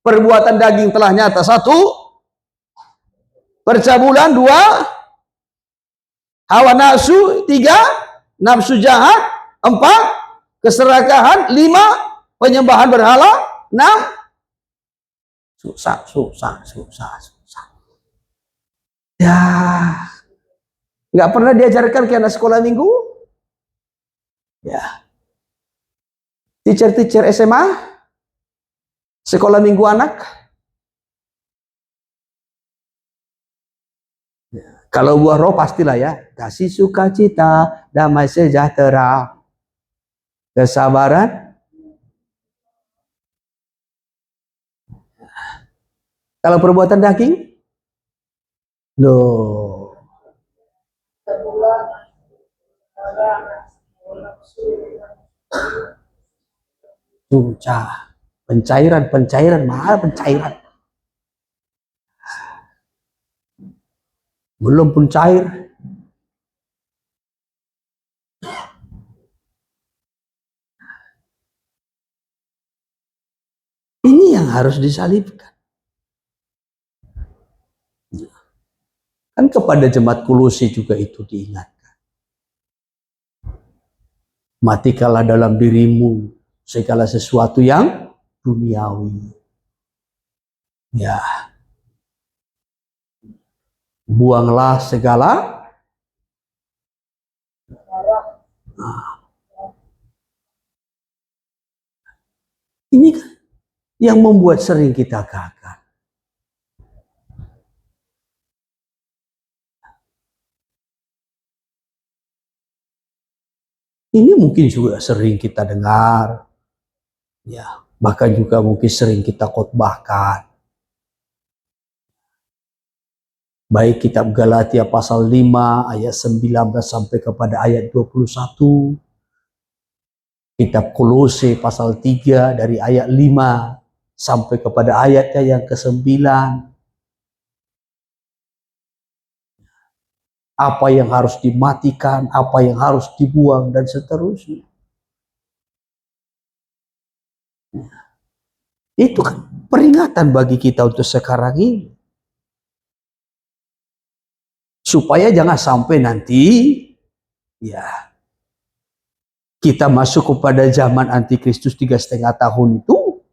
Perbuatan daging telah nyata. 1, percabulan. 2, hawa nafsu. 3, nafsu jahat. 4, keserakahan. 5, penyembahan berhala. 6, susah. Nggak pernah diajarkan ke anak sekolah minggu? Ya. Teacher-teacher SMA? Sekolah minggu anak? Ya. Kalau buah roh pastilah ya. Kasih sukacita, damai sejahtera, kesabaran. Kalau perbuatan daging? Loh. Suca. Pencairan, mahal pencairan. Belum pun cair. Ini yang harus disalibkan. Kan kepada jemaat Kolose juga itu diingatkan. Matikalah dalam dirimu segala sesuatu yang duniawi. Ya. Buanglah segala. Nah. Ini kan yang membuat sering kita gagal. Ini mungkin juga sering kita dengar, ya, bahkan juga mungkin sering kita khotbahkan. Baik kitab Galatia pasal 5 ayat 19 sampai kepada ayat 21. Kitab Kolose pasal 3 dari ayat 5 sampai kepada ayatnya yang ke-9. Apa yang harus dimatikan, apa yang harus dibuang, dan seterusnya. Itu kan peringatan bagi kita untuk sekarang ini. Supaya jangan sampai nanti, ya, kita masuk kepada zaman antikristus 3,5 tahun itu,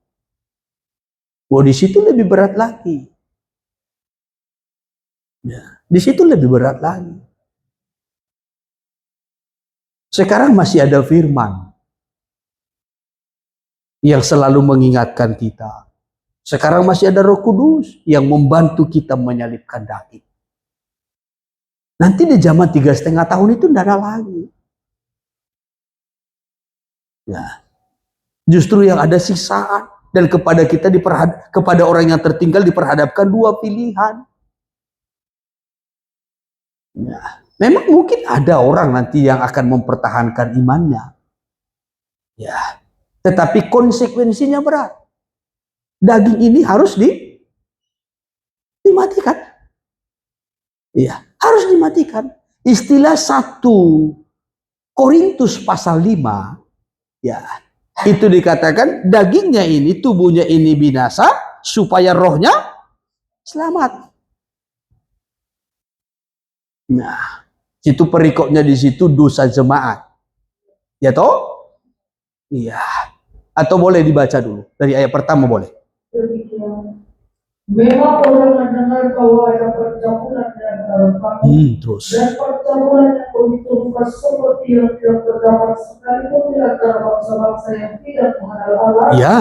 di situ lebih berat lagi. Ya, di situ lebih berat lagi. Sekarang masih ada firman yang selalu mengingatkan kita. Sekarang masih ada Roh Kudus yang membantu kita menyalibkan daging. Nanti di zaman 3,5 tahun itu tidak ada lagi. Ya. Justru yang ada siksaan, dan kepada kita kepada orang yang tertinggal diperhadapkan dua pilihan. Ya. Memang mungkin ada orang nanti yang akan mempertahankan imannya. Ya. Tetapi konsekuensinya berat. Daging ini harus dimatikan. Iya, harus dimatikan. Istilah 1 Korintus pasal 5, ya, itu dikatakan dagingnya ini, tubuhnya ini binasa supaya rohnya selamat. Nah, situ perikopnya di situ dosa jemaat. Ya toh? Iya. Atau boleh dibaca dulu dari ayat pertama, boleh. Memang orang mendengar bahwa ada percampuran di antara kamu, terus. dan percampuran yang begitu bukan seperti yang tidak terdapat sekalipun di antara bangsa-bangsa yang tidak mengenal Allah. Ya.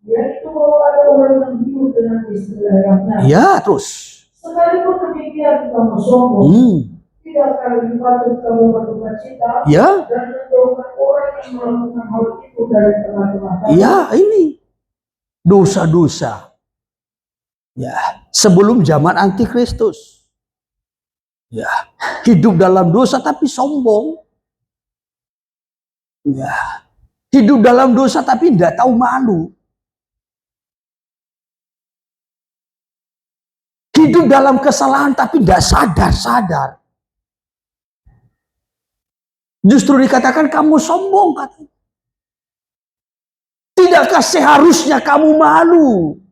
Yaitu bahwa ada orang yang hidup dengan istri ayahnya. Ya, terus. Sekalipun demikian kamu sombong, tidak kali patut kamu berduka cita, ya, dan menjauhkan orang yang melakukan hal itu dari tengah-tengah kamu. Ya, ini dosa-dosa. Ya, sebelum zaman antikristus. Ya, hidup dalam dosa tapi sombong. Ya, hidup dalam dosa tapi tidak tahu malu. Hidup dalam kesalahan tapi tidak sadar-sadar. Justru dikatakan kamu sombong, katanya. Tidakkah seharusnya kamu malu?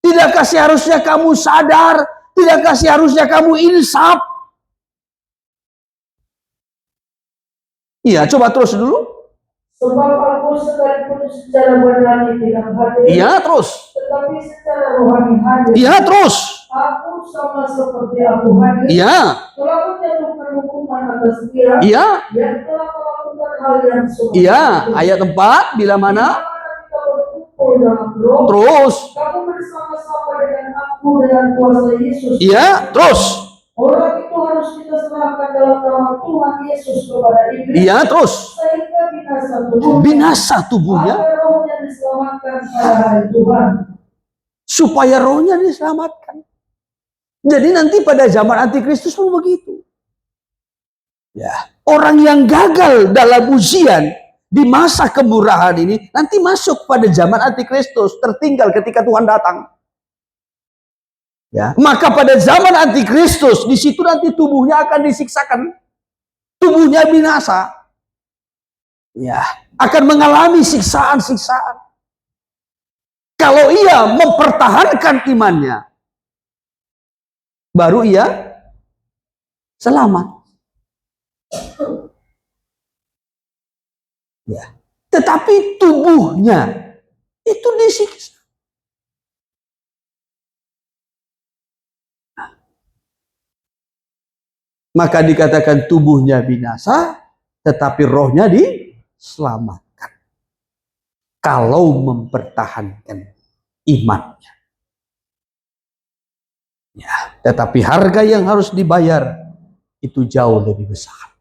Tidakkah seharusnya kamu sadar? Tidakkah seharusnya kamu insaf? Iya, coba terus dulu. Sebab aku sekalipun secara badani tidak hadir. Iya, terus. Tetapi secara rohani hadir. Iya, terus. Aku sama seperti aku hadir. Iya. Telah menjatuhkan hukuman atas dia Iya, yang telah melakukan hal yang sama. iya. Ayat 4, bila mana? Kita berkumpul dalam roh, Terus, kamu bersama-sama dengan aku dengan kuasa Yesus. iya, terus, Orang itu harus kita serahkan dalam nama Tuhan Yesus kepada iblis. iya, terus. Sehingga binasa tubuhnya. Binasa tubuhnya, Agar rohnya diselamatkan pada hari Tuhan. supaya rohnya diselamatkan. Jadi nanti pada zaman antikristus pun begitu. Ya, orang yang gagal dalam ujian di masa kemurahan ini nanti masuk pada zaman antikristus, tertinggal ketika Tuhan datang. Ya, maka pada zaman antikristus di situ nanti tubuhnya akan disiksakan. Tubuhnya binasa. Ya, akan mengalami siksaan-siksaan. Kalau ia mempertahankan imannya, baru ia selamat. Ya. Tetapi tubuhnya itu disiksa. Maka dikatakan tubuhnya binasa, tetapi rohnya diselamatkan. Kalau mempertahankan imannya. Ya, tetapi harga yang harus dibayar itu jauh lebih besar.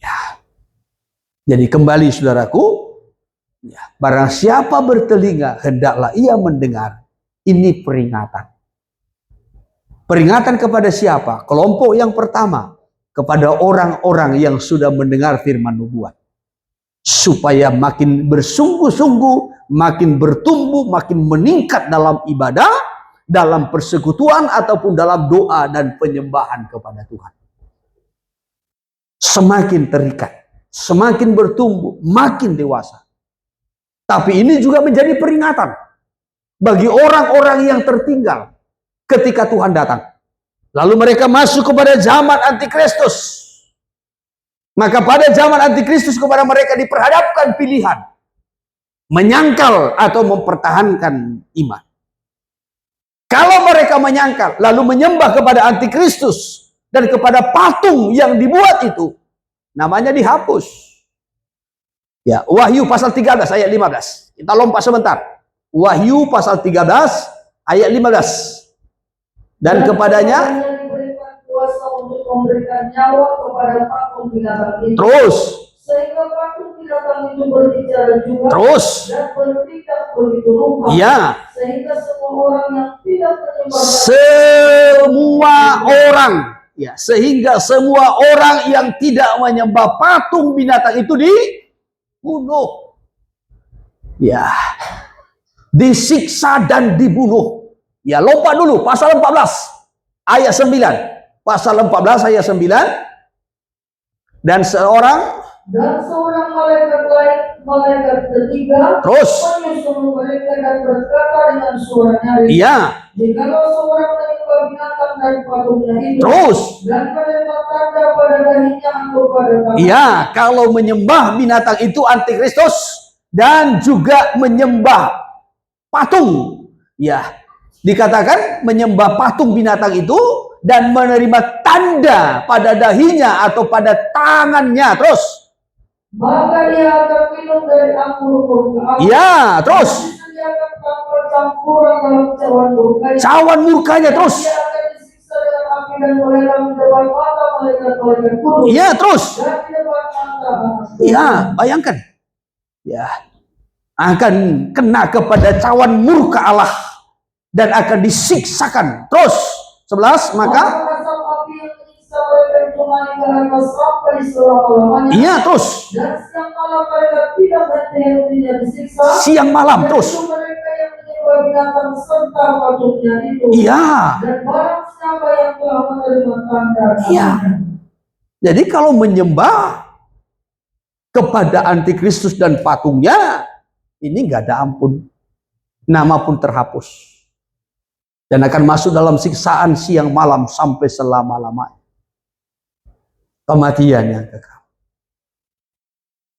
Ya. Jadi kembali saudaraku, ya, barang siapa bertelinga hendaklah ia mendengar. Ini peringatan. Peringatan kepada siapa? Kelompok yang pertama, kepada orang-orang yang sudah mendengar firman nubuat. Supaya makin bersungguh-sungguh, makin bertumbuh, makin meningkat dalam ibadah, dalam persekutuan ataupun dalam doa dan penyembahan kepada Tuhan. Semakin terikat, semakin bertumbuh, makin dewasa. Tapi ini juga menjadi peringatan bagi orang-orang yang tertinggal ketika Tuhan datang. Lalu mereka masuk kepada zaman antikristus. Maka pada zaman antikristus kepada mereka diperhadapkan pilihan. Menyangkal atau mempertahankan iman. Kalau mereka menyangkal lalu menyembah kepada antikristus dan kepada patung yang dibuat itu, namanya dihapus. Ya, Wahyu pasal 13 ayat 15. Kita lompat sebentar. Wahyu pasal 13 ayat 15. Dan kepadanya diberikan kuasa untuk memberikan nyawa kepada patung binatang itu. terus, Sehingga patung binatang itu berbicara juga terus, dan bertindak begitu rupa. ya, Sehingga semua orang yang tidak menyembah semua orang, ya, sehingga semua orang yang tidak menyembah patung binatang itu dibunuh, ya, disiksa dan dibunuh. Ya, lompat dulu pasal 14 ayat 9. Pasal 14 ayat 9. Dan seorang malaikat lain, malaikat ketiga, terus, menyusul mereka dan berkata dengan suara nyaring, iya, jikalau seorang menyembah binatang dan patungnya itu, terus, dan menerima tanda pada dahinya atau pada tangannya, iya, kalau menyembah binatang itu antikristus dan juga menyembah patung, ya, dikatakan menyembah patung binatang itu dan menerima tanda pada dahinya atau pada tangannya, terus, maka dia akan minum dari anggur murka Allah. iya, terus, Disediakan tanpa campuran dalam cawan murkanya. cawan murkanya, terus, Dia akan disiksa dengan api dan meleleh di depan mata malaikat-malaikat kudus. iya, terus, Dan di depan mata anak. iya, bayangkan, ya, akan kena kepada cawan murka Allah dan akan disiksakan. Terus 11, maka asap api yang menyiksa mereka itu naik ke atas sampai selama-lamanya. iya, terus, Dan siang malam mereka tidak henti-hentinya disiksa. siang malam, terus, Yaitu mereka yang menyembah binatang serta patungnya itu. iya, Dan barang siapa yang telah menerima tanda. iya. Jadi kalau menyembah kepada antikristus dan patungnya, ini nggak ada ampun, nama pun terhapus dan akan masuk dalam siksaan siang malam sampai selama-lamanya, kematian yang kekal.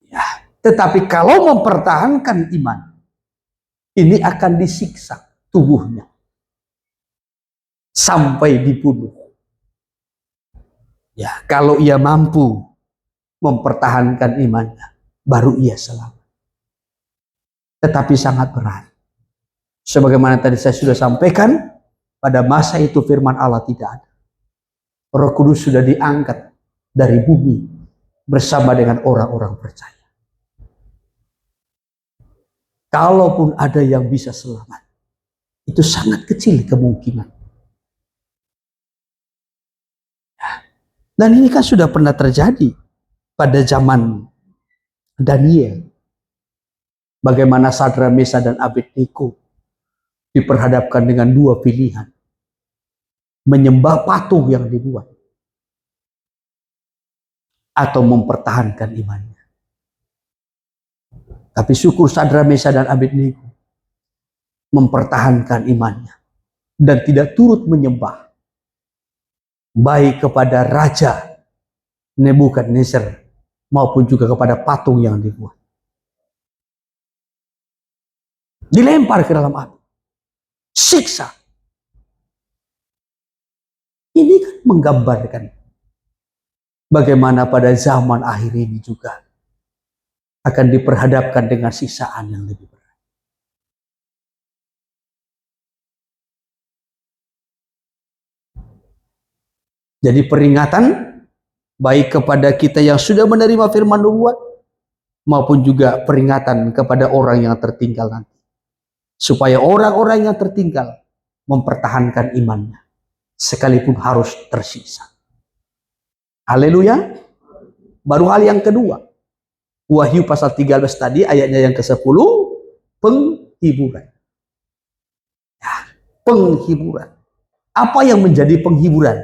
Ya, tetapi kalau mempertahankan iman, ini akan disiksa tubuhnya sampai dibunuh. Ya, kalau ia mampu mempertahankan imannya, baru ia selamat. Tetapi sangat berat. Sebagaimana tadi saya sudah sampaikan, pada masa itu firman Allah tidak ada. Roh Kudus sudah diangkat dari bumi bersama dengan orang-orang percaya. Kalaupun ada yang bisa selamat, itu sangat kecil kemungkinan. Dan ini kan sudah pernah terjadi pada zaman Daniel. Bagaimana Sadra, Mesa, dan Abednego diperhadapkan dengan dua pilihan. Menyembah patung yang dibuat atau mempertahankan imannya. Tapi syukur Sadra, Mesa, dan Abednego mempertahankan imannya dan tidak turut menyembah baik kepada Raja Nebukadnezar maupun juga kepada patung yang dibuat. Dilempar ke dalam api, siksa. Ini kan menggambarkan bagaimana pada zaman akhir ini juga akan diperhadapkan dengan siksaan yang lebih berat. Jadi peringatan baik kepada kita yang sudah menerima firman nubuat maupun juga peringatan kepada orang yang tertinggal nanti. Supaya orang-orang yang tertinggal mempertahankan imannya sekalipun harus tersiksa. Haleluya. Baru hal yang kedua. Wahyu pasal 13 tadi ayatnya yang ke-10, penghiburan. Ya, penghiburan. Apa yang menjadi penghiburan?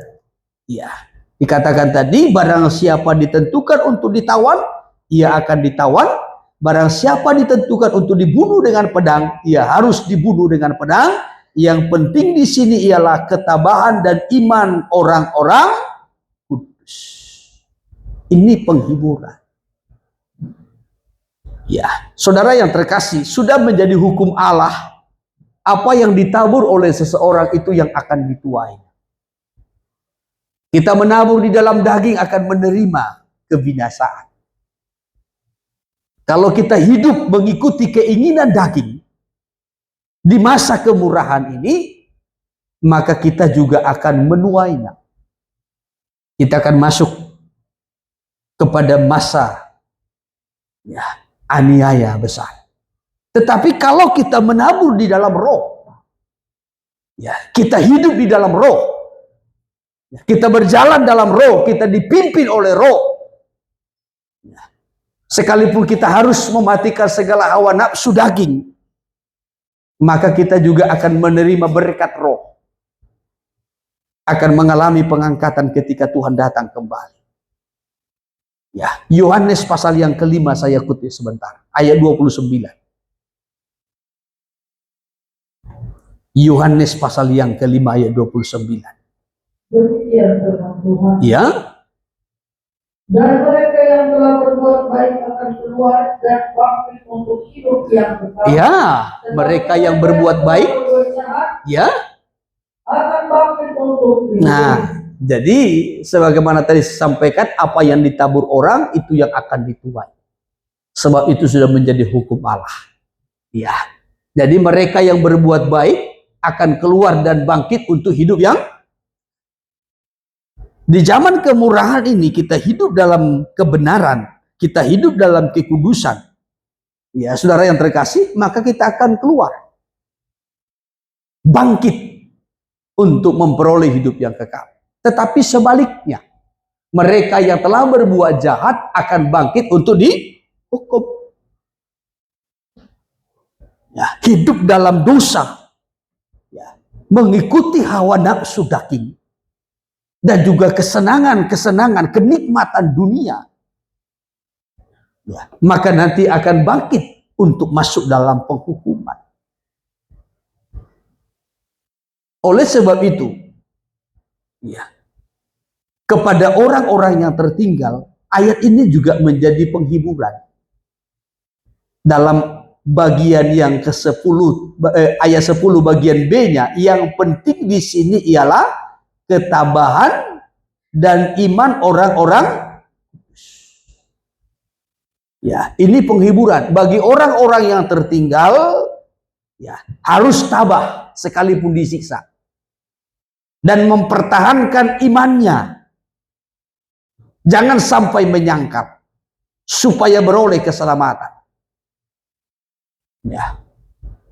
Ya, dikatakan tadi barang siapa ditentukan untuk ditawan, ia akan ditawan. Barang siapa ditentukan untuk dibunuh dengan pedang, ia harus dibunuh dengan pedang. Yang penting di sini ialah ketabahan dan iman orang-orang kudus. Ini penghiburan. Ya, saudara yang terkasih, sudah menjadi hukum Allah. Apa yang ditabur oleh seseorang itu yang akan dituai. Kita menabur di dalam daging akan menerima kebinasaan. Kalau kita hidup mengikuti keinginan daging di masa kemurahan ini, maka kita juga akan menuainya. Kita akan masuk kepada masa aniaya besar. Tetapi kalau kita menabur di dalam roh, kita hidup di dalam roh, kita berjalan dalam roh, kita dipimpin oleh roh. Sekalipun kita harus mematikan segala hawa nafsu daging, maka kita juga akan menerima berkat roh. Akan mengalami pengangkatan ketika Tuhan datang kembali. Ya, Yohanes pasal yang kelima saya kutip sebentar. Ayat 29. Yohanes pasal yang kelima ayat 29. Demikian firman Tuhan. Ya. Dan mereka yang telah berbuat baik akan keluar dan bangkit untuk hidup yang kekal. Ya, mereka yang berbuat baik, ya, akan bangkit untuk hidup. Nah, jadi sebagaimana tadi saya sampaikan, apa yang ditabur orang itu yang akan dituai. Sebab itu sudah menjadi hukum Allah. Ya. Jadi mereka yang berbuat baik akan keluar dan bangkit untuk hidup yang di zaman kemurahan ini. Kita hidup dalam kebenaran, kita hidup dalam kekudusan. Ya, saudara yang terkasih, maka kita akan keluar bangkit untuk memperoleh hidup yang kekal. Tetapi sebaliknya, mereka yang telah berbuat jahat akan bangkit untuk dihukum. Ya, hidup dalam dosa, ya, mengikuti hawa nafsu daging, dan juga kesenangan-kesenangan, kenikmatan dunia. Ya, maka nanti akan bangkit untuk masuk dalam penghukuman. Oleh sebab itu, ya, kepada orang-orang yang tertinggal, ayat ini juga menjadi penghiburan. Dalam bagian yang ke-10, ayat 10 bagian B-nya, yang penting di sini ialah ketabahan dan iman orang-orang kudus. Ya, ini penghiburan bagi orang-orang yang tertinggal. Ya, harus tabah sekalipun disiksa dan mempertahankan imannya. Jangan sampai menyangkal supaya beroleh keselamatan. Ya.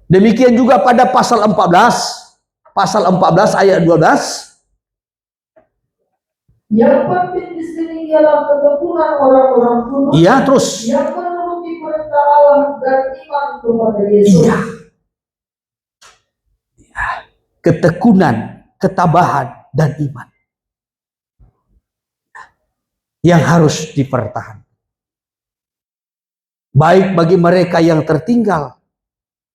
Demikian juga pada pasal 14 ayat 12. Yang penting di sini ialah ketekunan orang-orang kudus. Iya, terus. Yang menuruti perintah Allah dan iman kepada Yesus. Iya. Ya. Ketekunan, ketabahan, dan iman yang harus dipertahankan. Baik bagi mereka yang tertinggal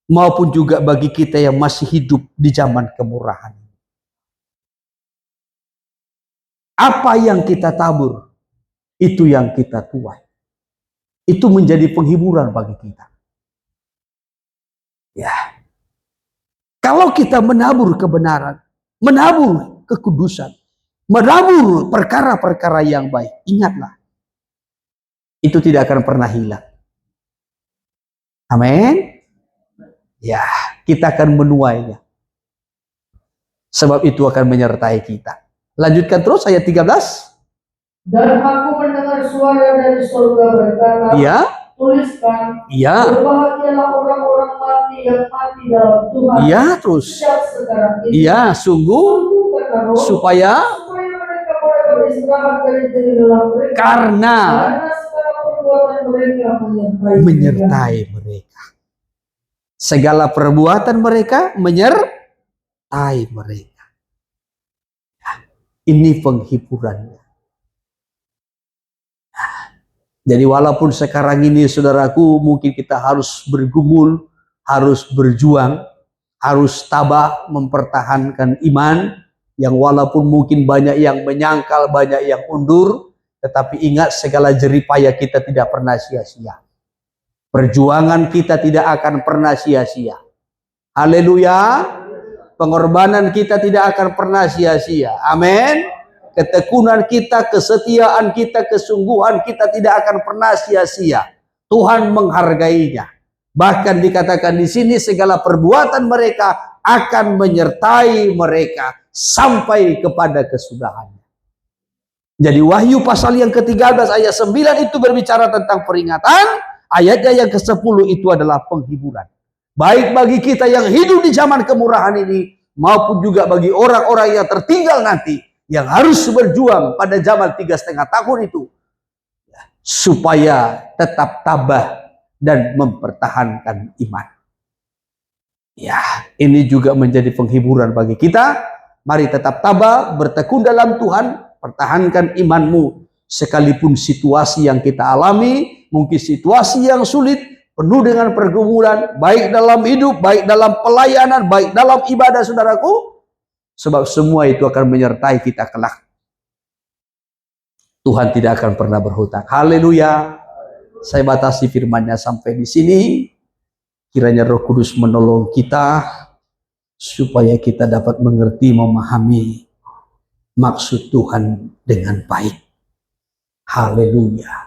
maupun juga bagi kita yang masih hidup di zaman kemurahan. Apa yang kita tabur, itu yang kita tuai. Itu menjadi penghiburan bagi kita. Ya. Kalau kita menabur kebenaran, menabur kekudusan, menabur perkara-perkara yang baik, ingatlah, itu tidak akan pernah hilang. Amin. Ya, kita akan menuainya. Sebab itu akan menyertai kita. Lanjutkan terus ayat 13. Dan aku mendengar suara dari surga berkata, Ya. tuliskan, Ya. berbahagialah orang-orang mati yang mati dalam Tuhan. Ya, terus. Sejak sekarang ini. Ya, sungguh supaya mereka boleh beristirahat dari jerih lelah mereka. Karena segala perbuatan mereka menyertai mereka. Segala perbuatan mereka menyertai mereka. Ya, ini penghiburannya. Jadi walaupun sekarang ini saudaraku mungkin kita harus bergumul, harus berjuang, harus tabah mempertahankan iman yang walaupun mungkin banyak yang menyangkal, banyak yang undur, tetapi ingat segala jerih payah kita tidak pernah sia-sia. Perjuangan kita tidak akan pernah sia-sia. Haleluya. Pengorbanan kita tidak akan pernah sia-sia. Amin. Ketekunan kita, kesetiaan kita, kesungguhan kita tidak akan pernah sia-sia. Tuhan menghargainya. Bahkan dikatakan di sini segala perbuatan mereka akan menyertai mereka sampai kepada kesudahannya. Jadi Wahyu pasal yang ke-13 ayat 9 itu berbicara tentang peringatan, ayatnya yang ke-10 itu adalah penghiburan. Baik bagi kita yang hidup di zaman kemurahan ini maupun juga bagi orang-orang yang tertinggal nanti yang harus berjuang pada zaman 3,5 tahun itu supaya tetap tabah dan mempertahankan iman. Ya, ini juga menjadi penghiburan bagi kita. Mari tetap tabah, bertekun dalam Tuhan, pertahankan imanmu sekalipun situasi yang kita alami, mungkin situasi yang sulit, penuh dengan pergumulan, baik dalam hidup, baik dalam pelayanan, baik dalam ibadah saudaraku. Sebab semua itu akan menyertai kita kelak. Tuhan tidak akan pernah berhutang. Haleluya. Saya batasi firman-Nya sampai di sini. Kiranya Roh Kudus menolong kita supaya kita dapat mengerti, memahami maksud Tuhan dengan baik. Haleluya.